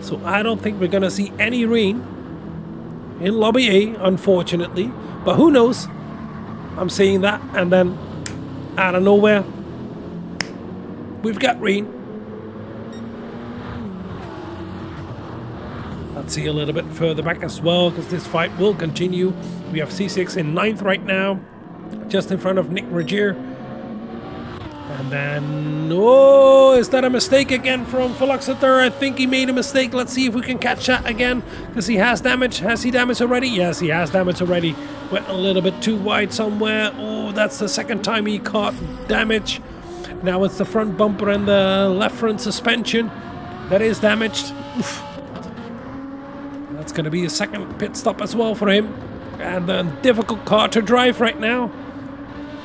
So I don't think we're going to see any rain in Lobby A, unfortunately. But who knows? I'm saying that, and then out of nowhere, we've got rain. Let's see a little bit further back as well, because this fight will continue. We have C6 in 9th right now, just in front of Nick Regier. And then, oh, is that a mistake again from Veloxeter? I think he made a mistake. Let's see if we can catch that again, because he has damage. Has he damage already? Yes, he has damage already. Went a little bit too wide somewhere. Oh, that's the second time he caught damage. Now it's the front bumper and the left front suspension that is damaged. Oof. That's going to be a second pit stop as well for him. And a difficult car to drive right now.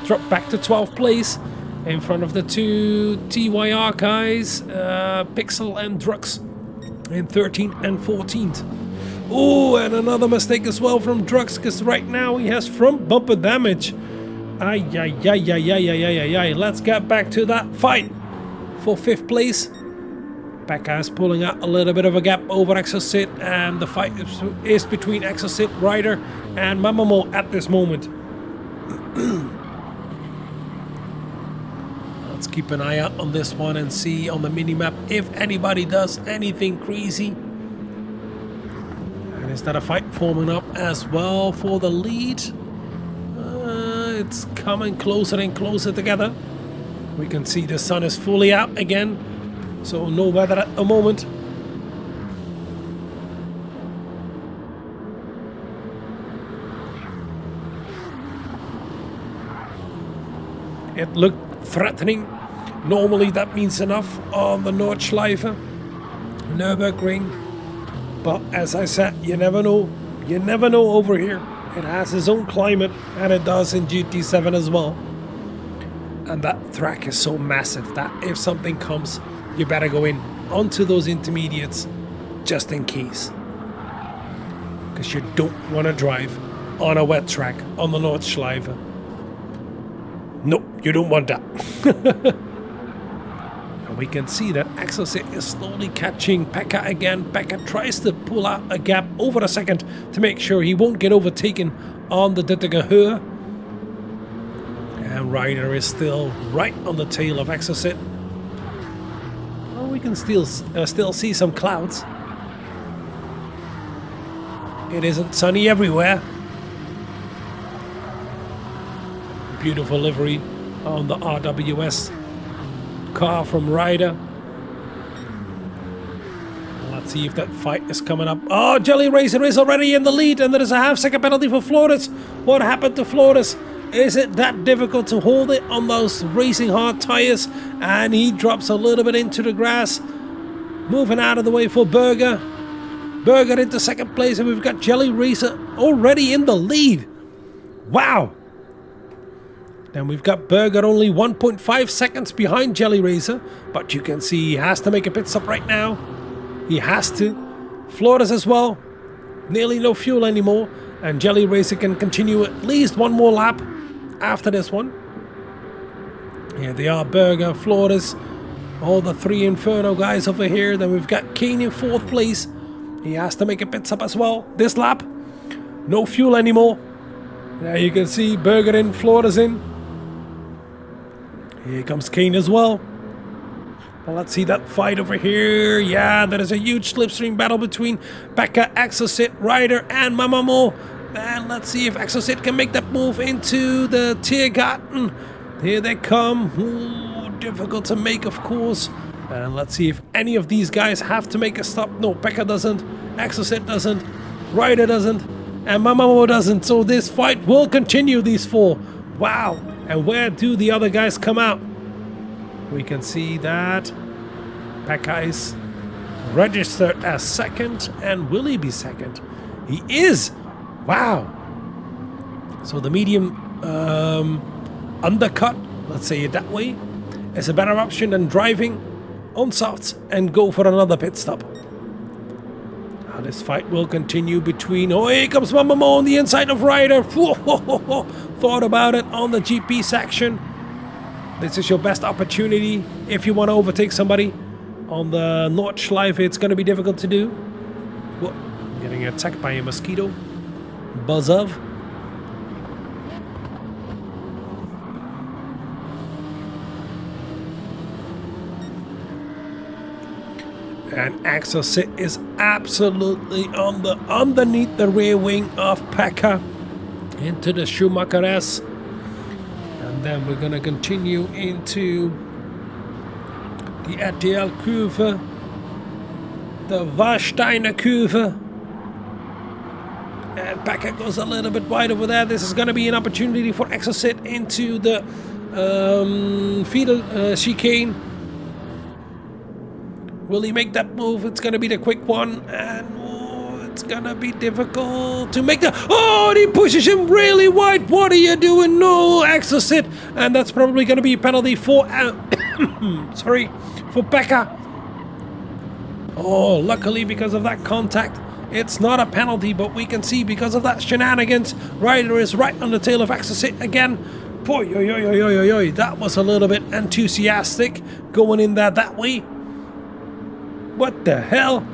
Drop back to 12th place in front of the two TYR guys, Pixel and Drux, in 13th and 14th. Oh, and another mistake as well from Drux, because right now he has front bumper damage. Ay, ay, ay, ay, ay, ay, ay, ay. Let's get back to that fight for 5th place. Pekka is pulling out a little bit of a gap over Exocet, and the fight is between Exocet, Ryder, and Mamamo at this moment. Let's keep an eye out on this one and see on the minimap if anybody does anything crazy. And is that a fight forming up as well for the lead? It's coming closer and closer together. We can see the sun is fully out again. So no weather at the moment. It looked threatening. Normally that means enough on the Nordschleife, Nürburgring. But as I said, you never know. You never know over here. It has its own climate, and it does in GT7 as well. And that track is so massive that if something comes, you better go in onto those intermediates just in case. Because you don't want to drive on a wet track on the Nordschleife. No, you don't want that. And we can see that Exocet is slowly catching Pekka again. Pekka tries to pull out a gap over a second to make sure he won't get overtaken on the Dittiger. And Ryder is still right on the tail of Exocet. Well, we can still see some clouds. It isn't sunny everywhere. Beautiful livery on the RWS car from Ryder. Let's see if that fight is coming up. Oh, Jelly Racer is already in the lead, and there is a half-second penalty for Flores. What happened to Flores? Is it that difficult to hold it on those racing hard tires? And he drops a little bit into the grass. Moving out of the way for Berger. Berger into second place, and we've got Jelly Racer already in the lead. Wow. And we've got Berger only 1.5 seconds behind Jelly Racer, but you can see he has to make a pit stop right now. He has to. Flores as well. Nearly no fuel anymore, and Jelly Racer can continue at least one more lap after this one. Here they are, Berger, Flores, all the three Inferno guys over here. Then we've got Kane in fourth place. He has to make a pit stop as well this lap. No fuel anymore. Now you can see Berger in, Flores in. Here comes Kane as well. Well, let's see that fight over here. Yeah, there is a huge slipstream battle between Pekka, Exocet, Ryder, and Mamamo. And let's see if Exocet can make that move into the Tiergarten. Here they come. Ooh, difficult to make, of course. And let's see if any of these guys have to make a stop. No, Pekka doesn't. Exocet doesn't. Ryder doesn't. And Mamamo doesn't. So this fight will continue, these four. Wow. And where do the other guys come out? We can see that Pekka is registered as second, and will he be second? He is! Wow! So the medium undercut, let's say it that way, is a better option than driving on softs and go for another pit stop. Now this fight will continue between... Oh, here comes Mamamo on the inside of Ryder. Thought about it on the GP section. This is your best opportunity if you want to overtake somebody. On the Nordschleife, it's going to be difficult to do. Whoa, getting attacked by a mosquito. Buzzov. And Exocet is absolutely on the underneath the rear wing of Pekka into the Schumacher S. And then we're going to continue into the RTL Kurve, the Warsteiner Kurve. And Pekka goes a little bit wide over there. This is going to be an opportunity for Exocet into the Fiedel chicane. Will he make that move? It's going to be the quick one. And it's going to be difficult to make the... Oh, and he pushes him really wide. What are you doing? No, Exocet. And that's probably going to be a penalty for... sorry, for Pekka. Oh, luckily because of that contact, it's not a penalty. But we can see because of that shenanigans, Ryder is right on the tail of Exocet again. Boy, that was a little bit enthusiastic going in there that way. What the hell?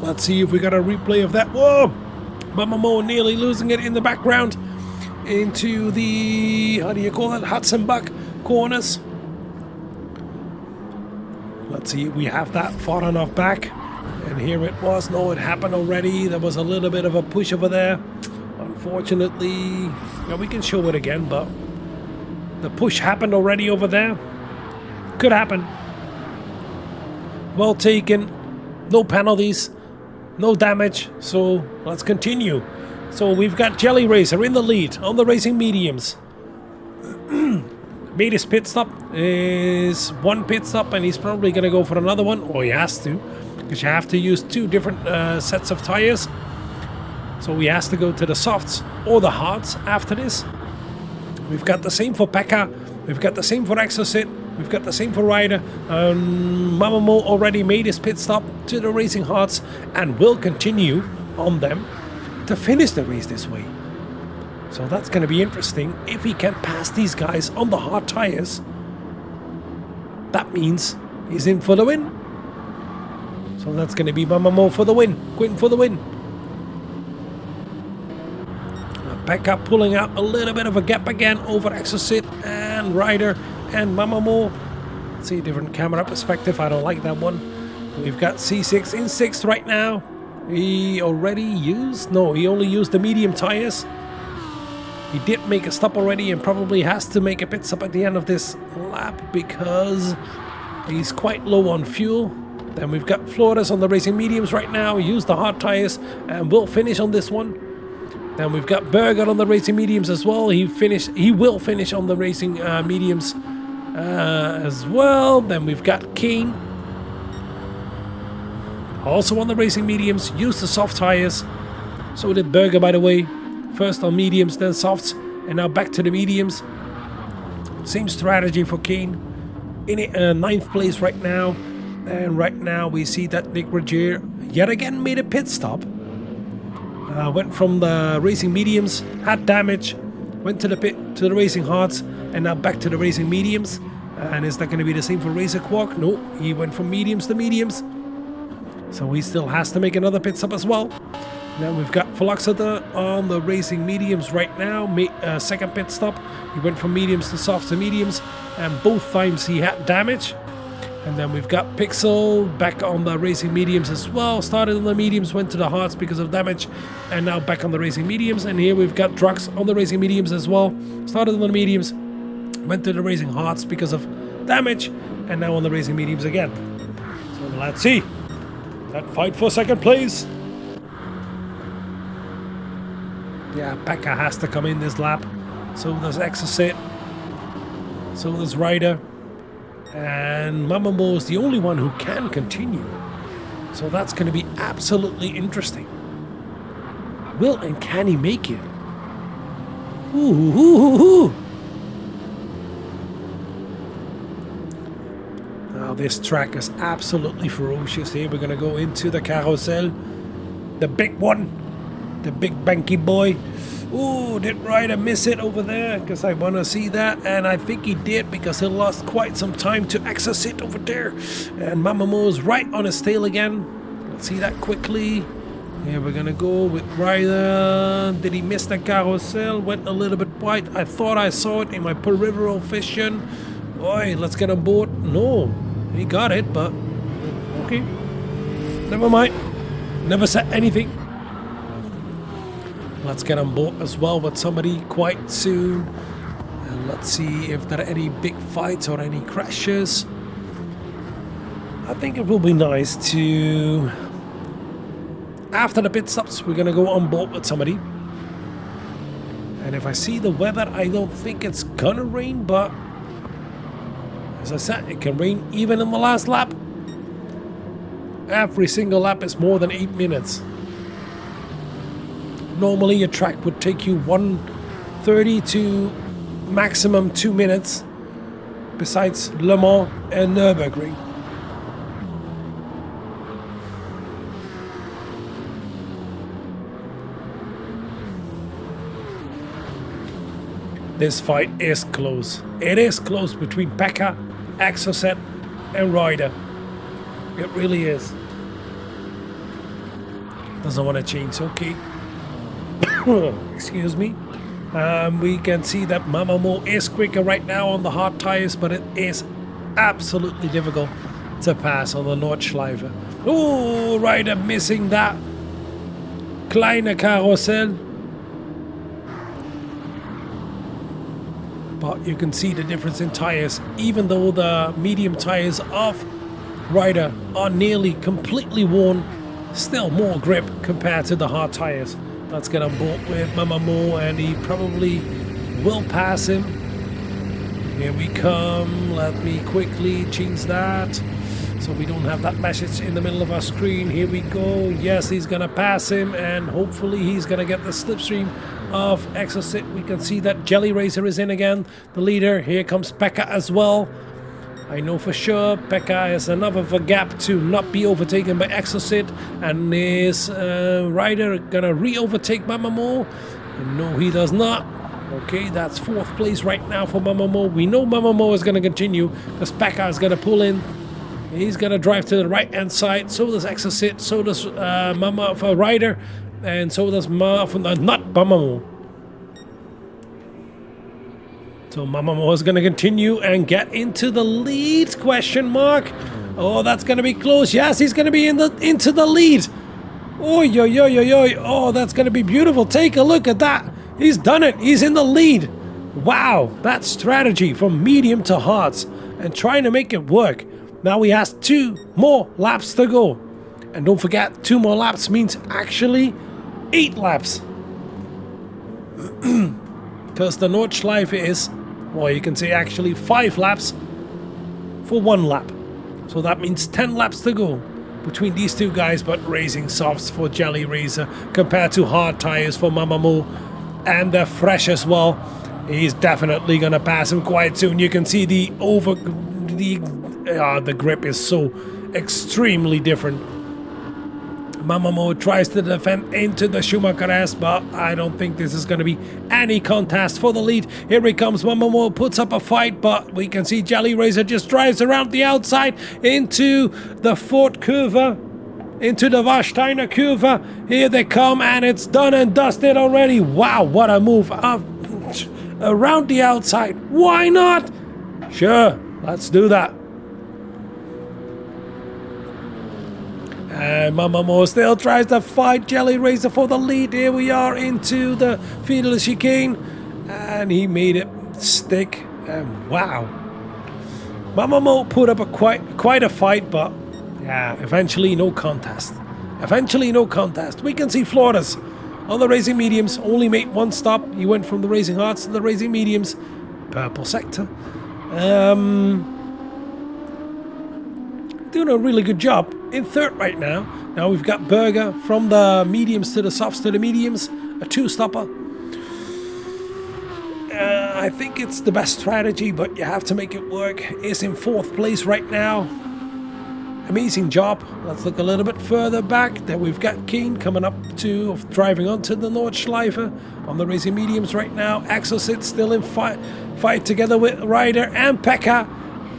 Let's see if we got a replay of that. Whoa! Mamamo nearly losing it in the background into the, how do you call it, Hudson-Buck corners. Let's see if we have that far enough back. And here it was. No, it happened already. There was a little bit of a push over there. Unfortunately, now we can show it again, but the push happened already over there. Could happen. Well taken. No penalties. no damage, so let's continue. So we've got Jelly Racer in the lead on the racing mediums. Made his pit stop, is one pit stop, and he's probably gonna go for another one, or he has to, because you have to use two different sets of tires. So he has to go to the softs or the hards after this. We've got the same for Pekka, we've got the same for Exocet, we've got the same for Ryder. Mamamo already made his pit stop to the racing hards and will continue on them to finish the race this way. So that's going to be interesting. If he can pass these guys on the hard tires, that means he's in for the win. So that's going to be Mamamo for the win, Quinn for the win. Pekka pulling out a little bit of a gap again over Exocet and Ryder and Mamamo. Let's see a different camera perspective. I don't like that one. We've got C6 in 6th right now. He already used... No, he only used the medium tires. He did make a stop already and probably has to make a pit stop at the end of this lap because he's quite low on fuel. Then we've got Flores on the racing mediums right now. He used the hard tires and will finish on this one. Then we've got Berger on the racing mediums as well. He will finish on the racing mediums as well. Then we've got Kane also on the racing mediums. Used the soft tires. So did Berger, by the way. First on mediums, then softs, and now back to the mediums. Same strategy for Kane. In 9th place right now. And right now we see that Nick Rogier yet again made a pit stop. Went from the racing mediums, had damage, went to the pit to the racing hards, and now back to the racing mediums. And is that going to be the same for Racer Quark? No, he went from mediums to mediums. So he still has to make another pit stop as well. Now we've got Philoxeter on the racing mediums right now. Second pit stop. He went from mediums to softs to mediums, and both times he had damage. And then we've got Pixel back on the racing mediums as well. Started on the mediums, went to the hards because of damage, and now back on the racing mediums. And here we've got Drux on the racing mediums as well. Started on the mediums, went to the racing hards because of damage, and now on the racing mediums again. So let's see that fight for second place. Yeah, Pekka has to come in this lap. So does Exocet. So does Ryder. And Mamamo is the only one who can continue. So that's going to be absolutely interesting. Will and can he make it? Ooh. Now this track is absolutely ferocious here. We're going to go into the carousel. The big one. The big banky boy. Ooh, did Ryder miss it over there? Because I want to see that. And I think he did because he lost quite some time to access it over there. And Mamamo's right on his tail again. Let's see that quickly. Here we're going to go with Ryder. Did he miss the carousel? Went a little bit wide. I thought I saw it in my peripheral vision. Oi, let's get on board. No, he got it, but okay. Never mind. Never said anything. Let's get on board as well with somebody quite soon. And let's see if there are any big fights or any crashes. I think it will be nice to... After the pit stops, we're going to go on board with somebody. And if I see the weather, I don't think it's going to rain, but... As I said, it can rain even in the last lap. Every single lap is more than 8 minutes. Normally a track would take you 1:30 to maximum 2 minutes, besides Le Mans and Nürburgring. This fight is close. It is close between Pekka, Exocet and Ryder. It really is. Doesn't want to change, okay. Excuse me. We can see that Mamamo is quicker right now on the hard tires, but it is absolutely difficult to pass on the Nordschleife. Oh, Ryder missing that kleine Karussell. But you can see the difference in tires. Even though the medium tires of Ryder are nearly completely worn, Still more grip compared to the hard tires. That's gonna bolt with Mamamoo, and he probably will pass him. Here we come. Let me quickly change that so we don't have that message in the middle of our screen. Here we go. Yes, he's gonna pass him, and hopefully he's gonna get the slipstream of Exocet. We can see that Jelly Razor is in again, the leader. Here comes Pekka as well. I know for sure Pekka has enough of a gap to not be overtaken by Exocet, and is Ryder gonna re-overtake Mamamoo? No, he does not. Okay, that's 4th place right now for Mamamoo. We know Mamamoo is gonna continue because Pekka is gonna pull in. He's gonna drive to the right hand side. So does Exocet. So does Mama for Ryder, and so does not Mamamoo. So Mamamoo is going to continue and get into the lead, question mark. Oh, that's going to be close. Yes, he's going to be into the lead. Oh, yo, yo, yo, yo. Oh, that's going to be beautiful. Take a look at that. He's done it. He's in the lead. Wow, that strategy from medium to hards and trying to make it work. Now he has 2 more laps to go. And don't forget, 2 more laps means actually 8 laps. Because the Nordschleife is, well, you can say actually 5 laps for 1 lap. So that means 10 laps to go between these 2 guys, but racing softs for Jelly Razor compared to hard tires for Mamamoo. And they're fresh as well. He's definitely going to pass him quite soon. You can see the grip is so extremely different. Mamamoo tries to defend into the Schumacher S, but I don't think this is going to be any contest for the lead. Here he comes. Mamamoo puts up a fight, but we can see Jelly Razor just drives around the outside into the Ford Curve, into the Warsteiner Curve. Here they come, and it's done and dusted already. Wow, what a move around the outside. Why not? Sure, let's do that. And Mamamoo still tries to fight Jelly Razor for the lead. Here we are into the Fiedel chicane, and he made it stick. And wow, Mamamoo put up quite a fight, but yeah, eventually no contest. Eventually no contest. We can see Flores on the racing mediums only made 1 stop. He went from the racing hards to the racing mediums. Purple sector. Doing a really good job in 3rd right now. Now we've got Berger from the mediums to the softs to the mediums, a 2-stopper. I think it's the best strategy, but you have to make it work. Is in 4th place right now. Amazing job. Let's look a little bit further back. There we've got Kane coming up to driving onto the Nordschleife on the racing mediums right now. Exocet still in fight together with Ryder and Pekka.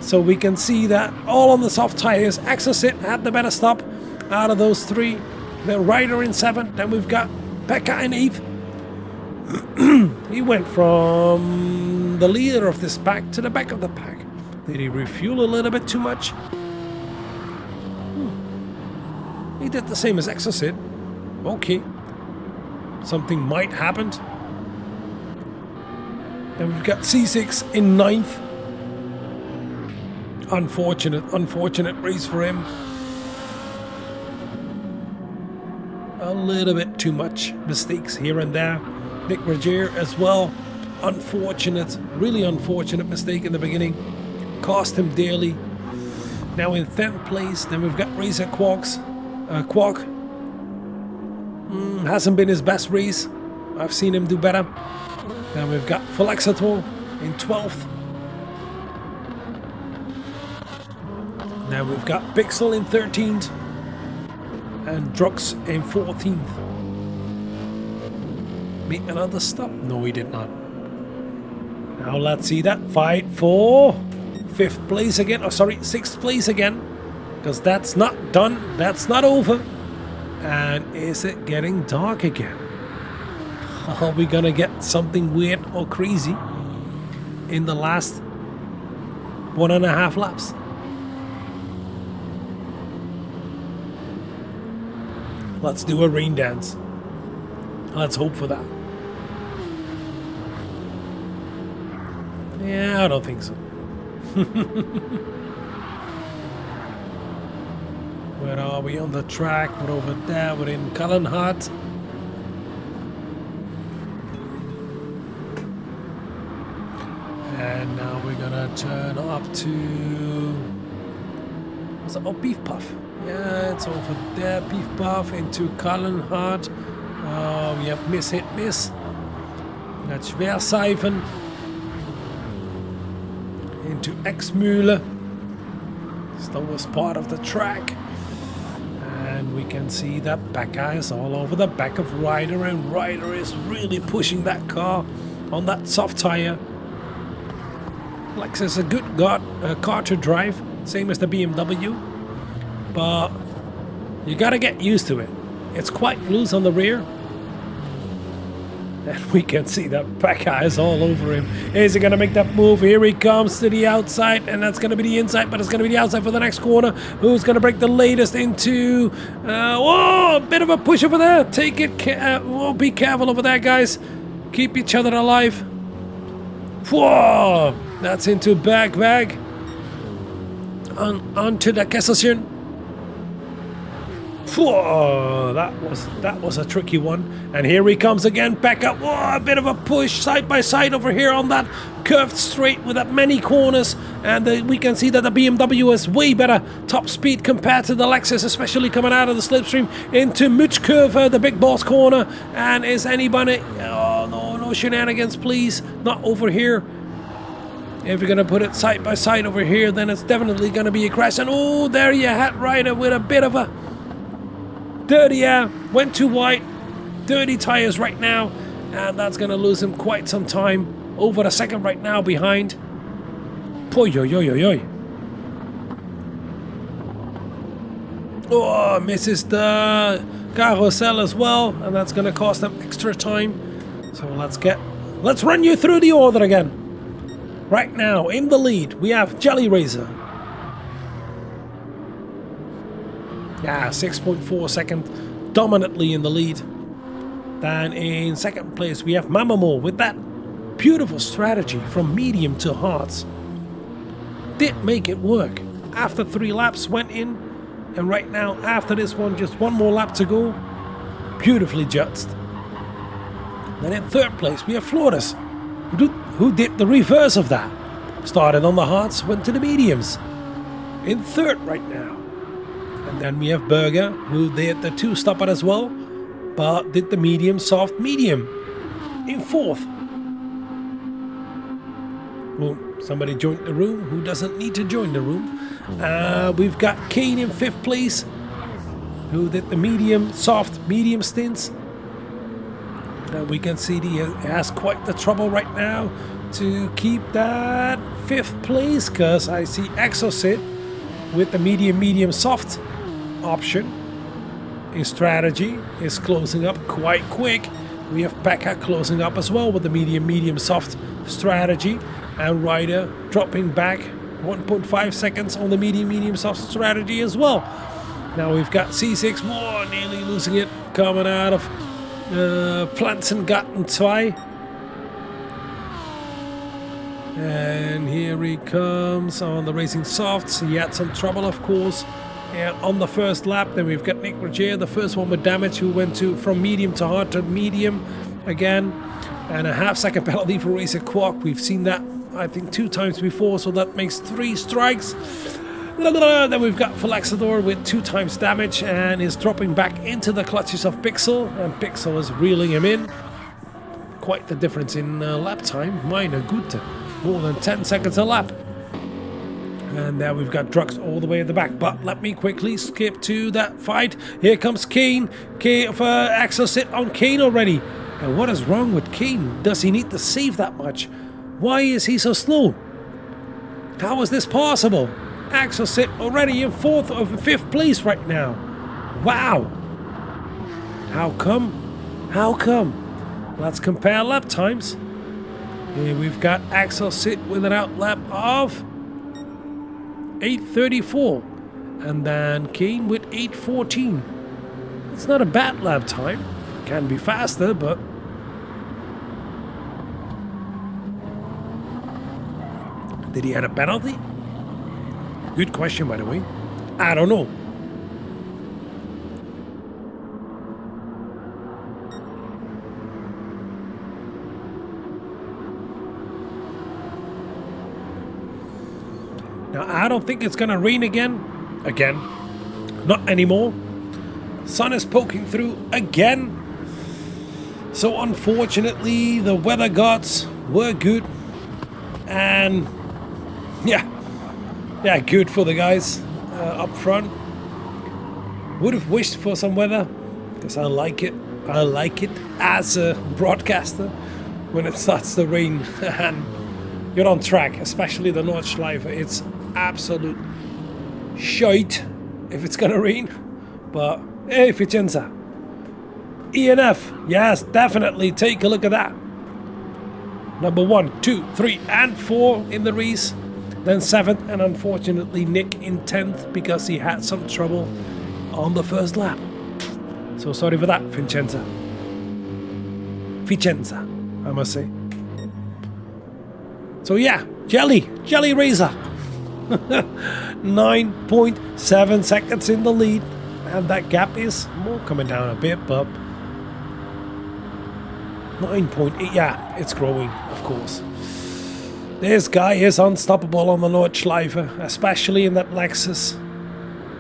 So we can see that all on the soft tires. Exocet had the better stop out of those 3. Then Ryder in 7th. Then we've got Pekka in 8th. He went from the leader of this pack to the back of the pack. Did he refuel a little bit too much? He did the same as Exocet. Okay. Something might happen. Then we've got C6 in 9th. Unfortunate race for him. A little bit too much mistakes here and there. Nick Roger as well. Really unfortunate mistake in the beginning. Cost him dearly. Now in 10th place, then we've got Razor Quark. Hasn't been his best race. I've seen him do better. Then we've got Flexitor in 12th. Now we've got Pixel in 13th and Drux in 14th. Make another stop? No, he did not. Now let's see that fight for 5th place again. Oh, sorry, 6th place again. Because that's not done. That's not over. And is it getting dark again? Are we gonna get something weird or crazy in the last 1.5 laps? Let's do a rain dance. Let's hope for that. Yeah, I don't think so. Where are we on the track? We're over there. We're in Cullenhart. And now we're gonna turn up to... What's it? Oh, Beef Puff. Yeah, it's over there. Beef Puff into Cullenhart. We have Miss Hit Miss. That's Schwerseifen. Into Exmühle. Still was part of the track. And we can see that Becker is all over the back of Ryder, and Ryder is really pushing that car on that soft tire. Lexus is a good car to drive, same as the BMW, but you gotta get used to it. It's quite loose on the rear. And we can see that Becker is all over him. Is he going to make that move? Here he comes to the outside, and that's going to be the inside, but it's going to be the outside for the next corner. Who's going to break the latest into... whoa, a bit of a push over there. Take it... be careful over there, guys. Keep each other alive. Whoa, that's into back. Onto the Kesselchen. Whoa, that was a tricky one. And here he comes again, back up. Whoa, a bit of a push side by side over here on that curved straight with that many corners. And we can see that the BMW has way better top speed compared to the Lexus, especially coming out of the slipstream into Mutschkurve, the big boss corner. And is anybody... Oh, no shenanigans, please. Not over here. If you're going to put it side by side over here, then it's definitely going to be a crash. And oh, there you had Ryder with a bit of a... dirty air, went too wide, dirty tires right now, and that's going to lose him quite some time. Over the second right now behind. Oh, misses the carousel as well, and that's going to cost them extra time. So let's run you through the order again. Right now, in the lead, we have Jelly Razor. Yeah, 6.4 second, dominantly in the lead. Then in second place we have Mamamo with that beautiful strategy from medium to hards. Did make it work. After 3 laps went in, and right now after this one, just 1 more lap to go. Beautifully judged. Then in third place we have Flores, who did the reverse of that. Started on the hards, went to the mediums. In third right now. And then we have Berger, who did the 2-stopper as well, but did the medium, soft, medium. In fourth. Boom, somebody joined the room who doesn't need to join the room. We've got Kane in 5th place, who did the medium, soft, medium stints. And we can see he has quite the trouble right now to keep that 5th place, because I see Exocet with the medium, soft option. His strategy is closing up quite quick. We have Becker closing up as well with the medium, soft strategy, and Ryder dropping back 1.5 seconds on the medium, soft strategy as well. Now we've got C6, whoa, nearly losing it, coming out of Pflanzengarten 2. And here he comes on the Racing Softs. He had some trouble, of course, on the first lap. Then we've got Nick Roger, the first one with damage, who went from medium to hard to medium again. And a half-second penalty for Racer Quark. We've seen that, I think, 2 times before, so that makes 3 strikes. Then we've got Felaxador with 2 times damage and is dropping back into the clutches of Pixel. And Pixel is reeling him in. Quite the difference in lap time. Meine Güte. More than 10 seconds a lap. And there we've got Drux all the way at the back. But let me quickly skip to that fight. Here comes Kane. Axel sit on Kane already. And what is wrong with Kane? Does he need to save that much? Why is he so slow? How is this possible? Axel sit already in 4th or 5th place right now. Wow. How come? How come? Let's compare lap times. Here we've got Axel sit with an outlap of 8:34, and then Kane with 8:14. It's not a bad lap time. Can be faster, but did he have a penalty? Good question, by the way. I don't know. Now, I don't think it's gonna rain again. Not anymore. Sun is poking through again. So unfortunately, the weather gods were good. And yeah, good for the guys up front. Would have wished for some weather, because I like it. I like it as a broadcaster when it starts to rain and you're on track, especially the Nordschleife. It's absolute shite if it's gonna rain. But hey, Vicenza. ENF, yes, definitely take a look at that. Number 1, 2, 3, and 4 in the race. Then 7th, and unfortunately Nick in 10th because he had some trouble on the first lap. So sorry for that, Vicenza, I must say. So yeah, Jelly Razor. 9.7 seconds in the lead. And that gap is more coming down a bit, but 9.8, yeah, it's growing, of course. This guy is unstoppable on the Nordschleife, especially in that Lexus.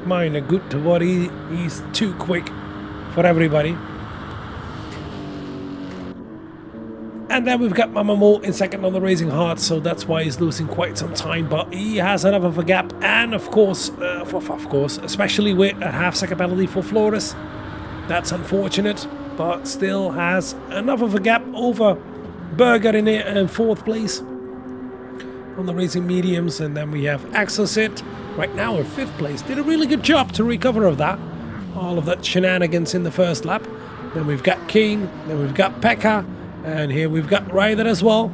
Meine Güte, what he's too quick for everybody. And then we've got Mamamo in second on the Racing Heart, so that's why he's losing quite some time. But he has enough of a gap, and of course, especially with a half-second penalty for Flores. That's unfortunate, but still has enough of a gap over Berger in fourth place on the Racing Mediums. And then we have Exocet right now in fifth place. Did a really good job to recover of that. All of that shenanigans in the first lap. Then we've got King, then we've got Pekka. And here we've got Ryder as well.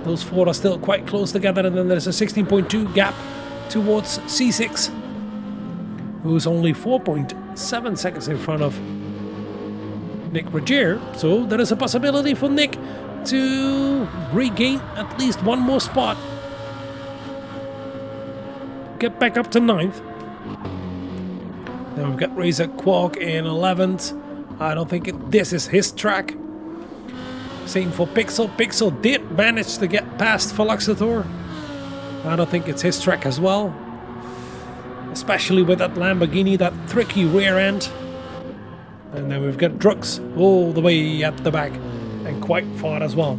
Those four are still quite close together. And then there's a 16.2 gap towards C6, who's only 4.7 seconds in front of Nick Rogier. So there is a possibility for Nick to regain at least one more spot. Get back up to 9th. Then we've got Razor Quark in 11th. I don't think this is his track. Same for Pixel. Pixel did manage to get past Veloxator. I don't think it's his track as well. Especially with that Lamborghini, that tricky rear end. And then we've got Drux all the way at the back. And quite far as well.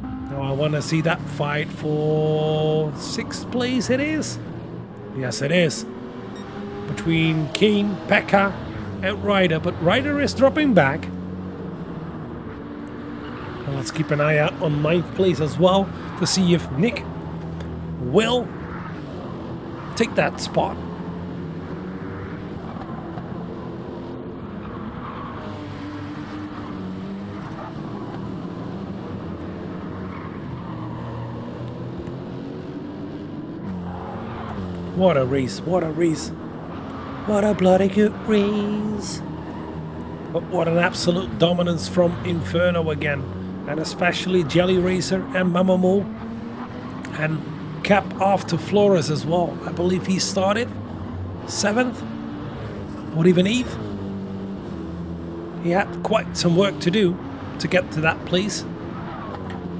Now I want to see that fight for 6th place it is. Yes it is. Between King, Pekka and Ryder, but Ryder is dropping back. And let's keep an eye out on 9th place as well to see if Nick will take that spot. What a race, what a race. What a bloody good race. But what an absolute dominance from Inferno again. And especially Jelly Racer and Mamamo. And cap off to Flores as well. I believe he started 7th or even 8th. He had quite some work to do to get to that place.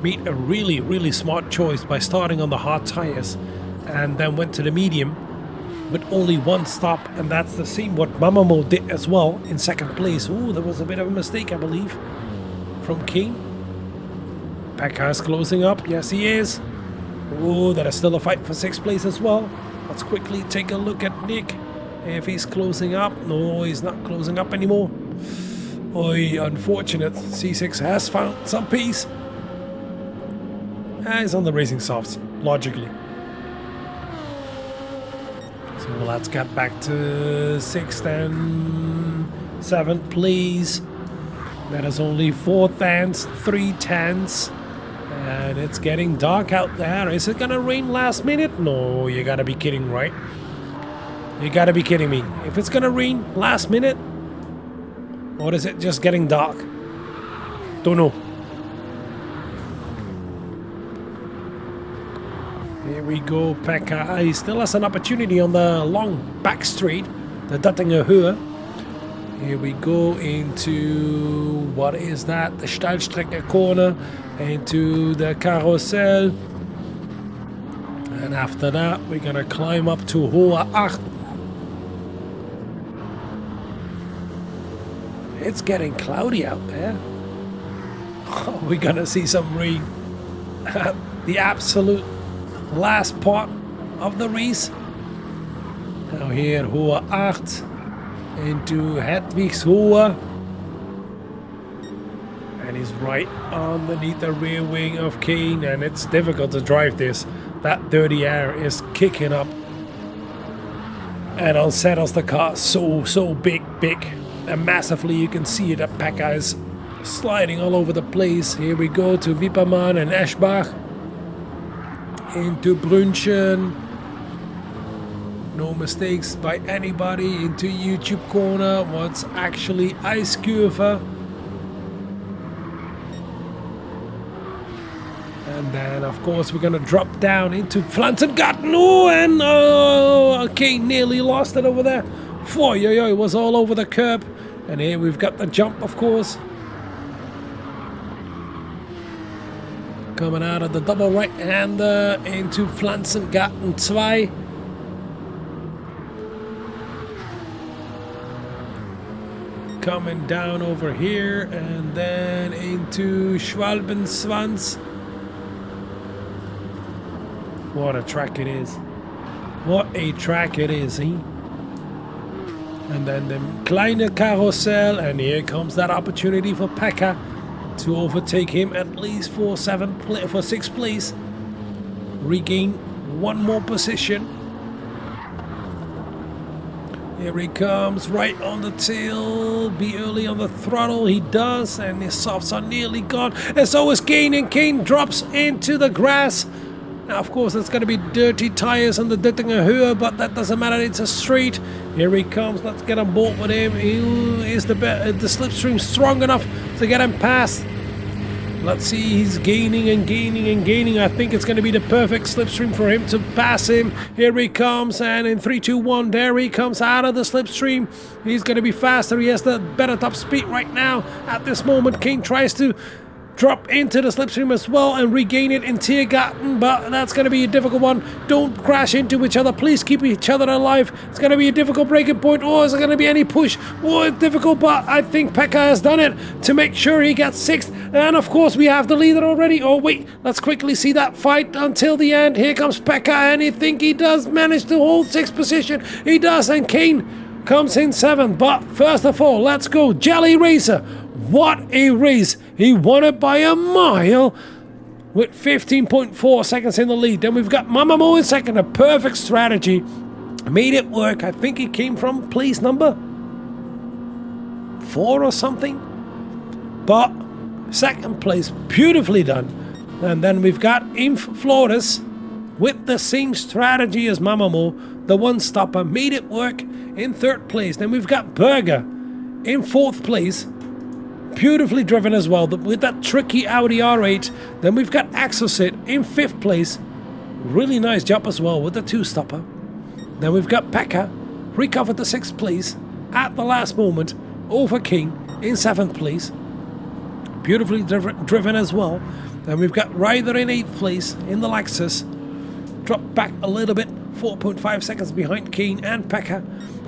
Made a really, really smart choice by starting on the hard tires and then went to the medium with only one stop, and that's the same what Mamamo did as well in 2nd place. Ooh, there was a bit of a mistake, I believe, from King. Pekka is closing up. Yes, he is. Ooh, there is still a fight for 6th place as well. Let's quickly take a look at Nick. If he's closing up. No, he's not closing up anymore. Oy, unfortunate. C6 has found some peace. He's on the racing softs, logically. So let's get back to 6th and 7th, please. That is only 4 10s, 3 10s. And it's getting dark out there. Is it gonna rain last minute? No, you gotta be kidding, right? You gotta be kidding me. If it's gonna rain last minute, or is it just getting dark? Don't know. Here we go, Pekka. He still has an opportunity on the long back straight, the Dattinger Höhe. Here we go into, what is that? The Steilstrecke corner, into the Carousel. And after that, we're gonna climb up to Hohe 8. It's getting cloudy out there. Oh, we're gonna see some rain. The absolute last part of the race. Now here, Hohe 8 into Hedwigshohe. And he's right underneath the rear wing of Kane, and it's difficult to drive this. That dirty air is kicking up and unsettles the car so big, and massively. You can see it, that Pekka is sliding all over the place. Here we go to Wippermann and Eschbach. Into Brünchen. No mistakes by anybody. Into YouTube corner. What's actually Eiskurve. And then, of course, we're going to drop down into Pflanzengarten. Oh, and okay, nearly lost it over there. It was all over the curb. And here we've got the jump, of course. Coming out of the double right-hander into Pflanzengarten 2. Coming down over here and then into Schwalbenswanz. What a track it is. What a track it is, eh? And then the kleine Karussell, and here comes that opportunity for Pekka to overtake him at least for 6th place. Regain one more position. Here he comes, right on the tail. Be early on the throttle, he does, and his softs are nearly gone. And so is Kane, and Kane drops into the grass. Now, of course, it's going to be dirty tires on the Dittinger Höhe, but that doesn't matter. It's a straight. Here he comes. Let's get on board with him. Is the slipstream strong enough to get him past? Let's see. He's gaining and gaining and gaining. I think it's going to be the perfect slipstream for him to pass him. Here he comes, and in 3, 2, 1, there he comes out of the slipstream. He's going to be faster. He has the better top speed right now. At this moment, King tries to drop into the slipstream as well and regain it in Tiergarten, but that's going to be a difficult one. Don't crash into each other. Please keep each other alive. It's going to be a difficult breaking point. Oh, is there going to be any push? Oh, it's difficult, but I think Pekka has done it to make sure he gets 6th. And of course, we have the leader already. Oh, wait, let's quickly see that fight until the end. Here comes Pekka, and I think he does manage to hold 6th position. He does, and Kane comes in 7th. But first of all, let's go. Jelly Racer. What a race. He won it by a mile with 15.4 seconds in the lead. Then we've got Mamamo in 2nd. A perfect strategy. Made it work. I think he came from place number 4 or something. But 2nd place. Beautifully done. And then we've got Inf Flores with the same strategy as Mamamo. The one-stopper. Made it work in 3rd place. Then we've got Berger in 4th place. Beautifully driven as well with that tricky Audi R8. Then we've got Axosit in 5th place. Really nice job as well with the 2-stopper. Then we've got Pekka, recovered the 6th place at the last moment over King in 7th place. Beautifully driven as well. Then we've got Ryder in 8th place in the Lexus. Dropped back a little bit, 4.5 seconds behind Kane and Pekka.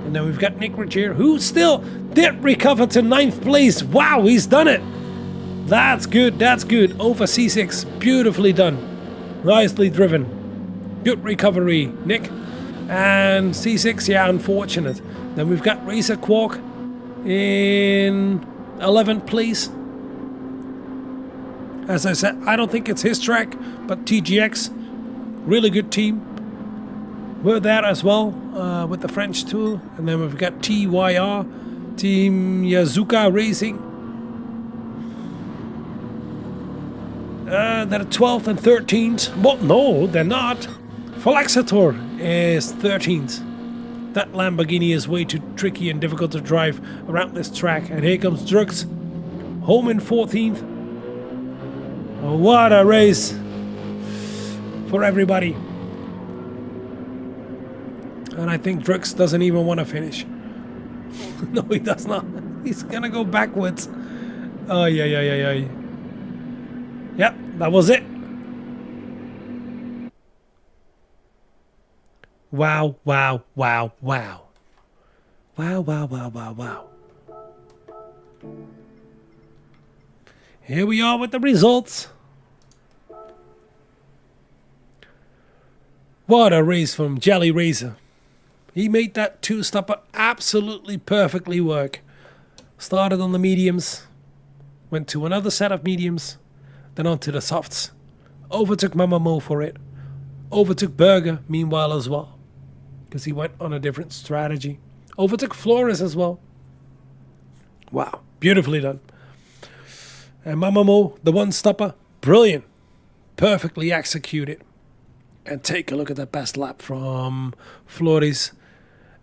And then we've got Nick Rogier, who still did recover to 9th place. Wow, he's done it. That's good, that's good. Over C6, beautifully done. Nicely driven. Good recovery, Nick. And C6, yeah, unfortunate. Then we've got Racer Quark in 11th place. As I said, I don't think it's his track, but TGX, really good team. We're there as well with the French tour. And then we've got TYR, Team Yazuka Racing. They're 12th and 13th. Well, no, they're not. Falaxator is 13th. That Lamborghini is way too tricky and difficult to drive around this track. And here comes Drux, home in 14th. Oh, what a race for everybody. And I think Drux doesn't even want to finish. No, he does not. He's going to go backwards. Oh, yeah. Yep, that was it. Wow, wow, wow, wow. Wow, wow, wow, wow, wow. Here we are with the results. What a race from Jelly Razor. He made that two-stopper absolutely perfectly work. Started on the mediums, went to another set of mediums, then on to the softs. Overtook Mama Mo for it. Overtook Burger meanwhile as well, because he went on a different strategy. Overtook Flores as well. Wow, beautifully done. And Mama Mo, the one-stopper, brilliant. Perfectly executed. And take a look at that best lap from Flores.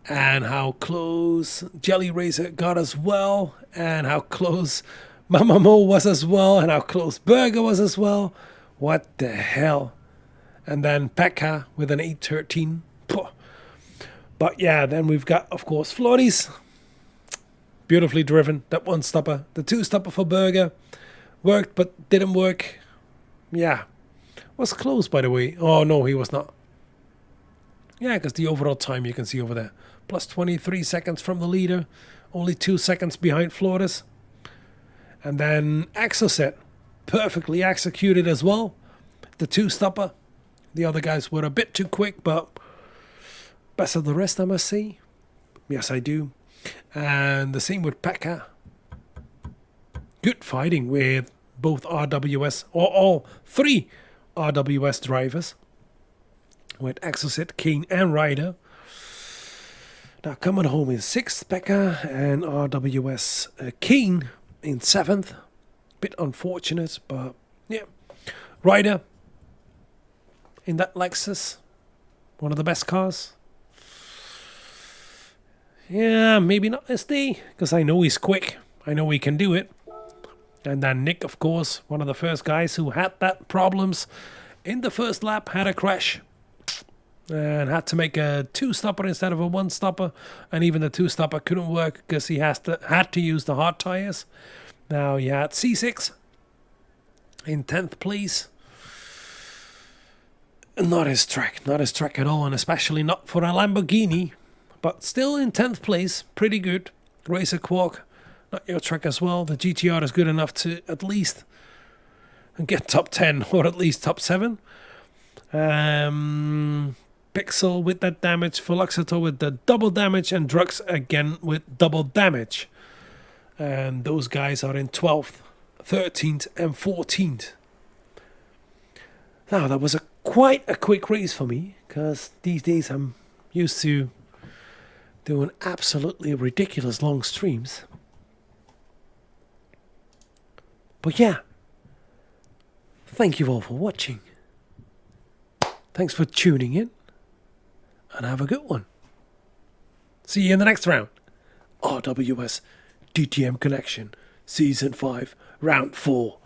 And how close Jelly Razor got as well. And how close Mama Mo was as well. And how close Burger was as well. What the hell? And then Pekka with an 813. But yeah, then we've got, of course, Flores. Beautifully driven. That one stopper. The two stopper for Burger. Worked but didn't work. Yeah. Was close, by the way. Oh, no, he was not. Yeah, because the overall time you can see over there. Plus 23 seconds from the leader. Only 2 seconds behind Flores. And then Exocet. Perfectly executed as well. The two-stopper. The other guys were a bit too quick, but best of the rest, I must say. Yes, I do. And the same with Pekka. Good fighting with both RWS, or all three RWS drivers. With Exocet, Kane, and Ryder. Now coming home in 6th, Pekka, and RWS Kane in 7th. Bit unfortunate, but yeah. Ryder in that Lexus. One of the best cars. Yeah, maybe not SD, because I know he's quick. I know he can do it. And then Nick, of course, one of the first guys who had that problems in the first lap, had a crash. And had to make a two-stopper instead of a one-stopper. And even the two-stopper couldn't work because he had to use the hard tires. Now he had C6 in 10th place. Not his track at all, and especially not for a Lamborghini. But still in 10th place, pretty good. Racer Quark, not your track as well. The GTR is good enough to at least get top 10 or at least top 7. Pixel with that damage, Philoxator with the double damage, and Drux again with double damage. And those guys are in 12th, 13th, and 14th. Now, that was quite a quick race for me, because these days I'm used to doing absolutely ridiculous long streams. But yeah, thank you all for watching. Thanks for tuning in, and have a good one. See you in the next round. RWS DTM Connexion Season 5 Round 4.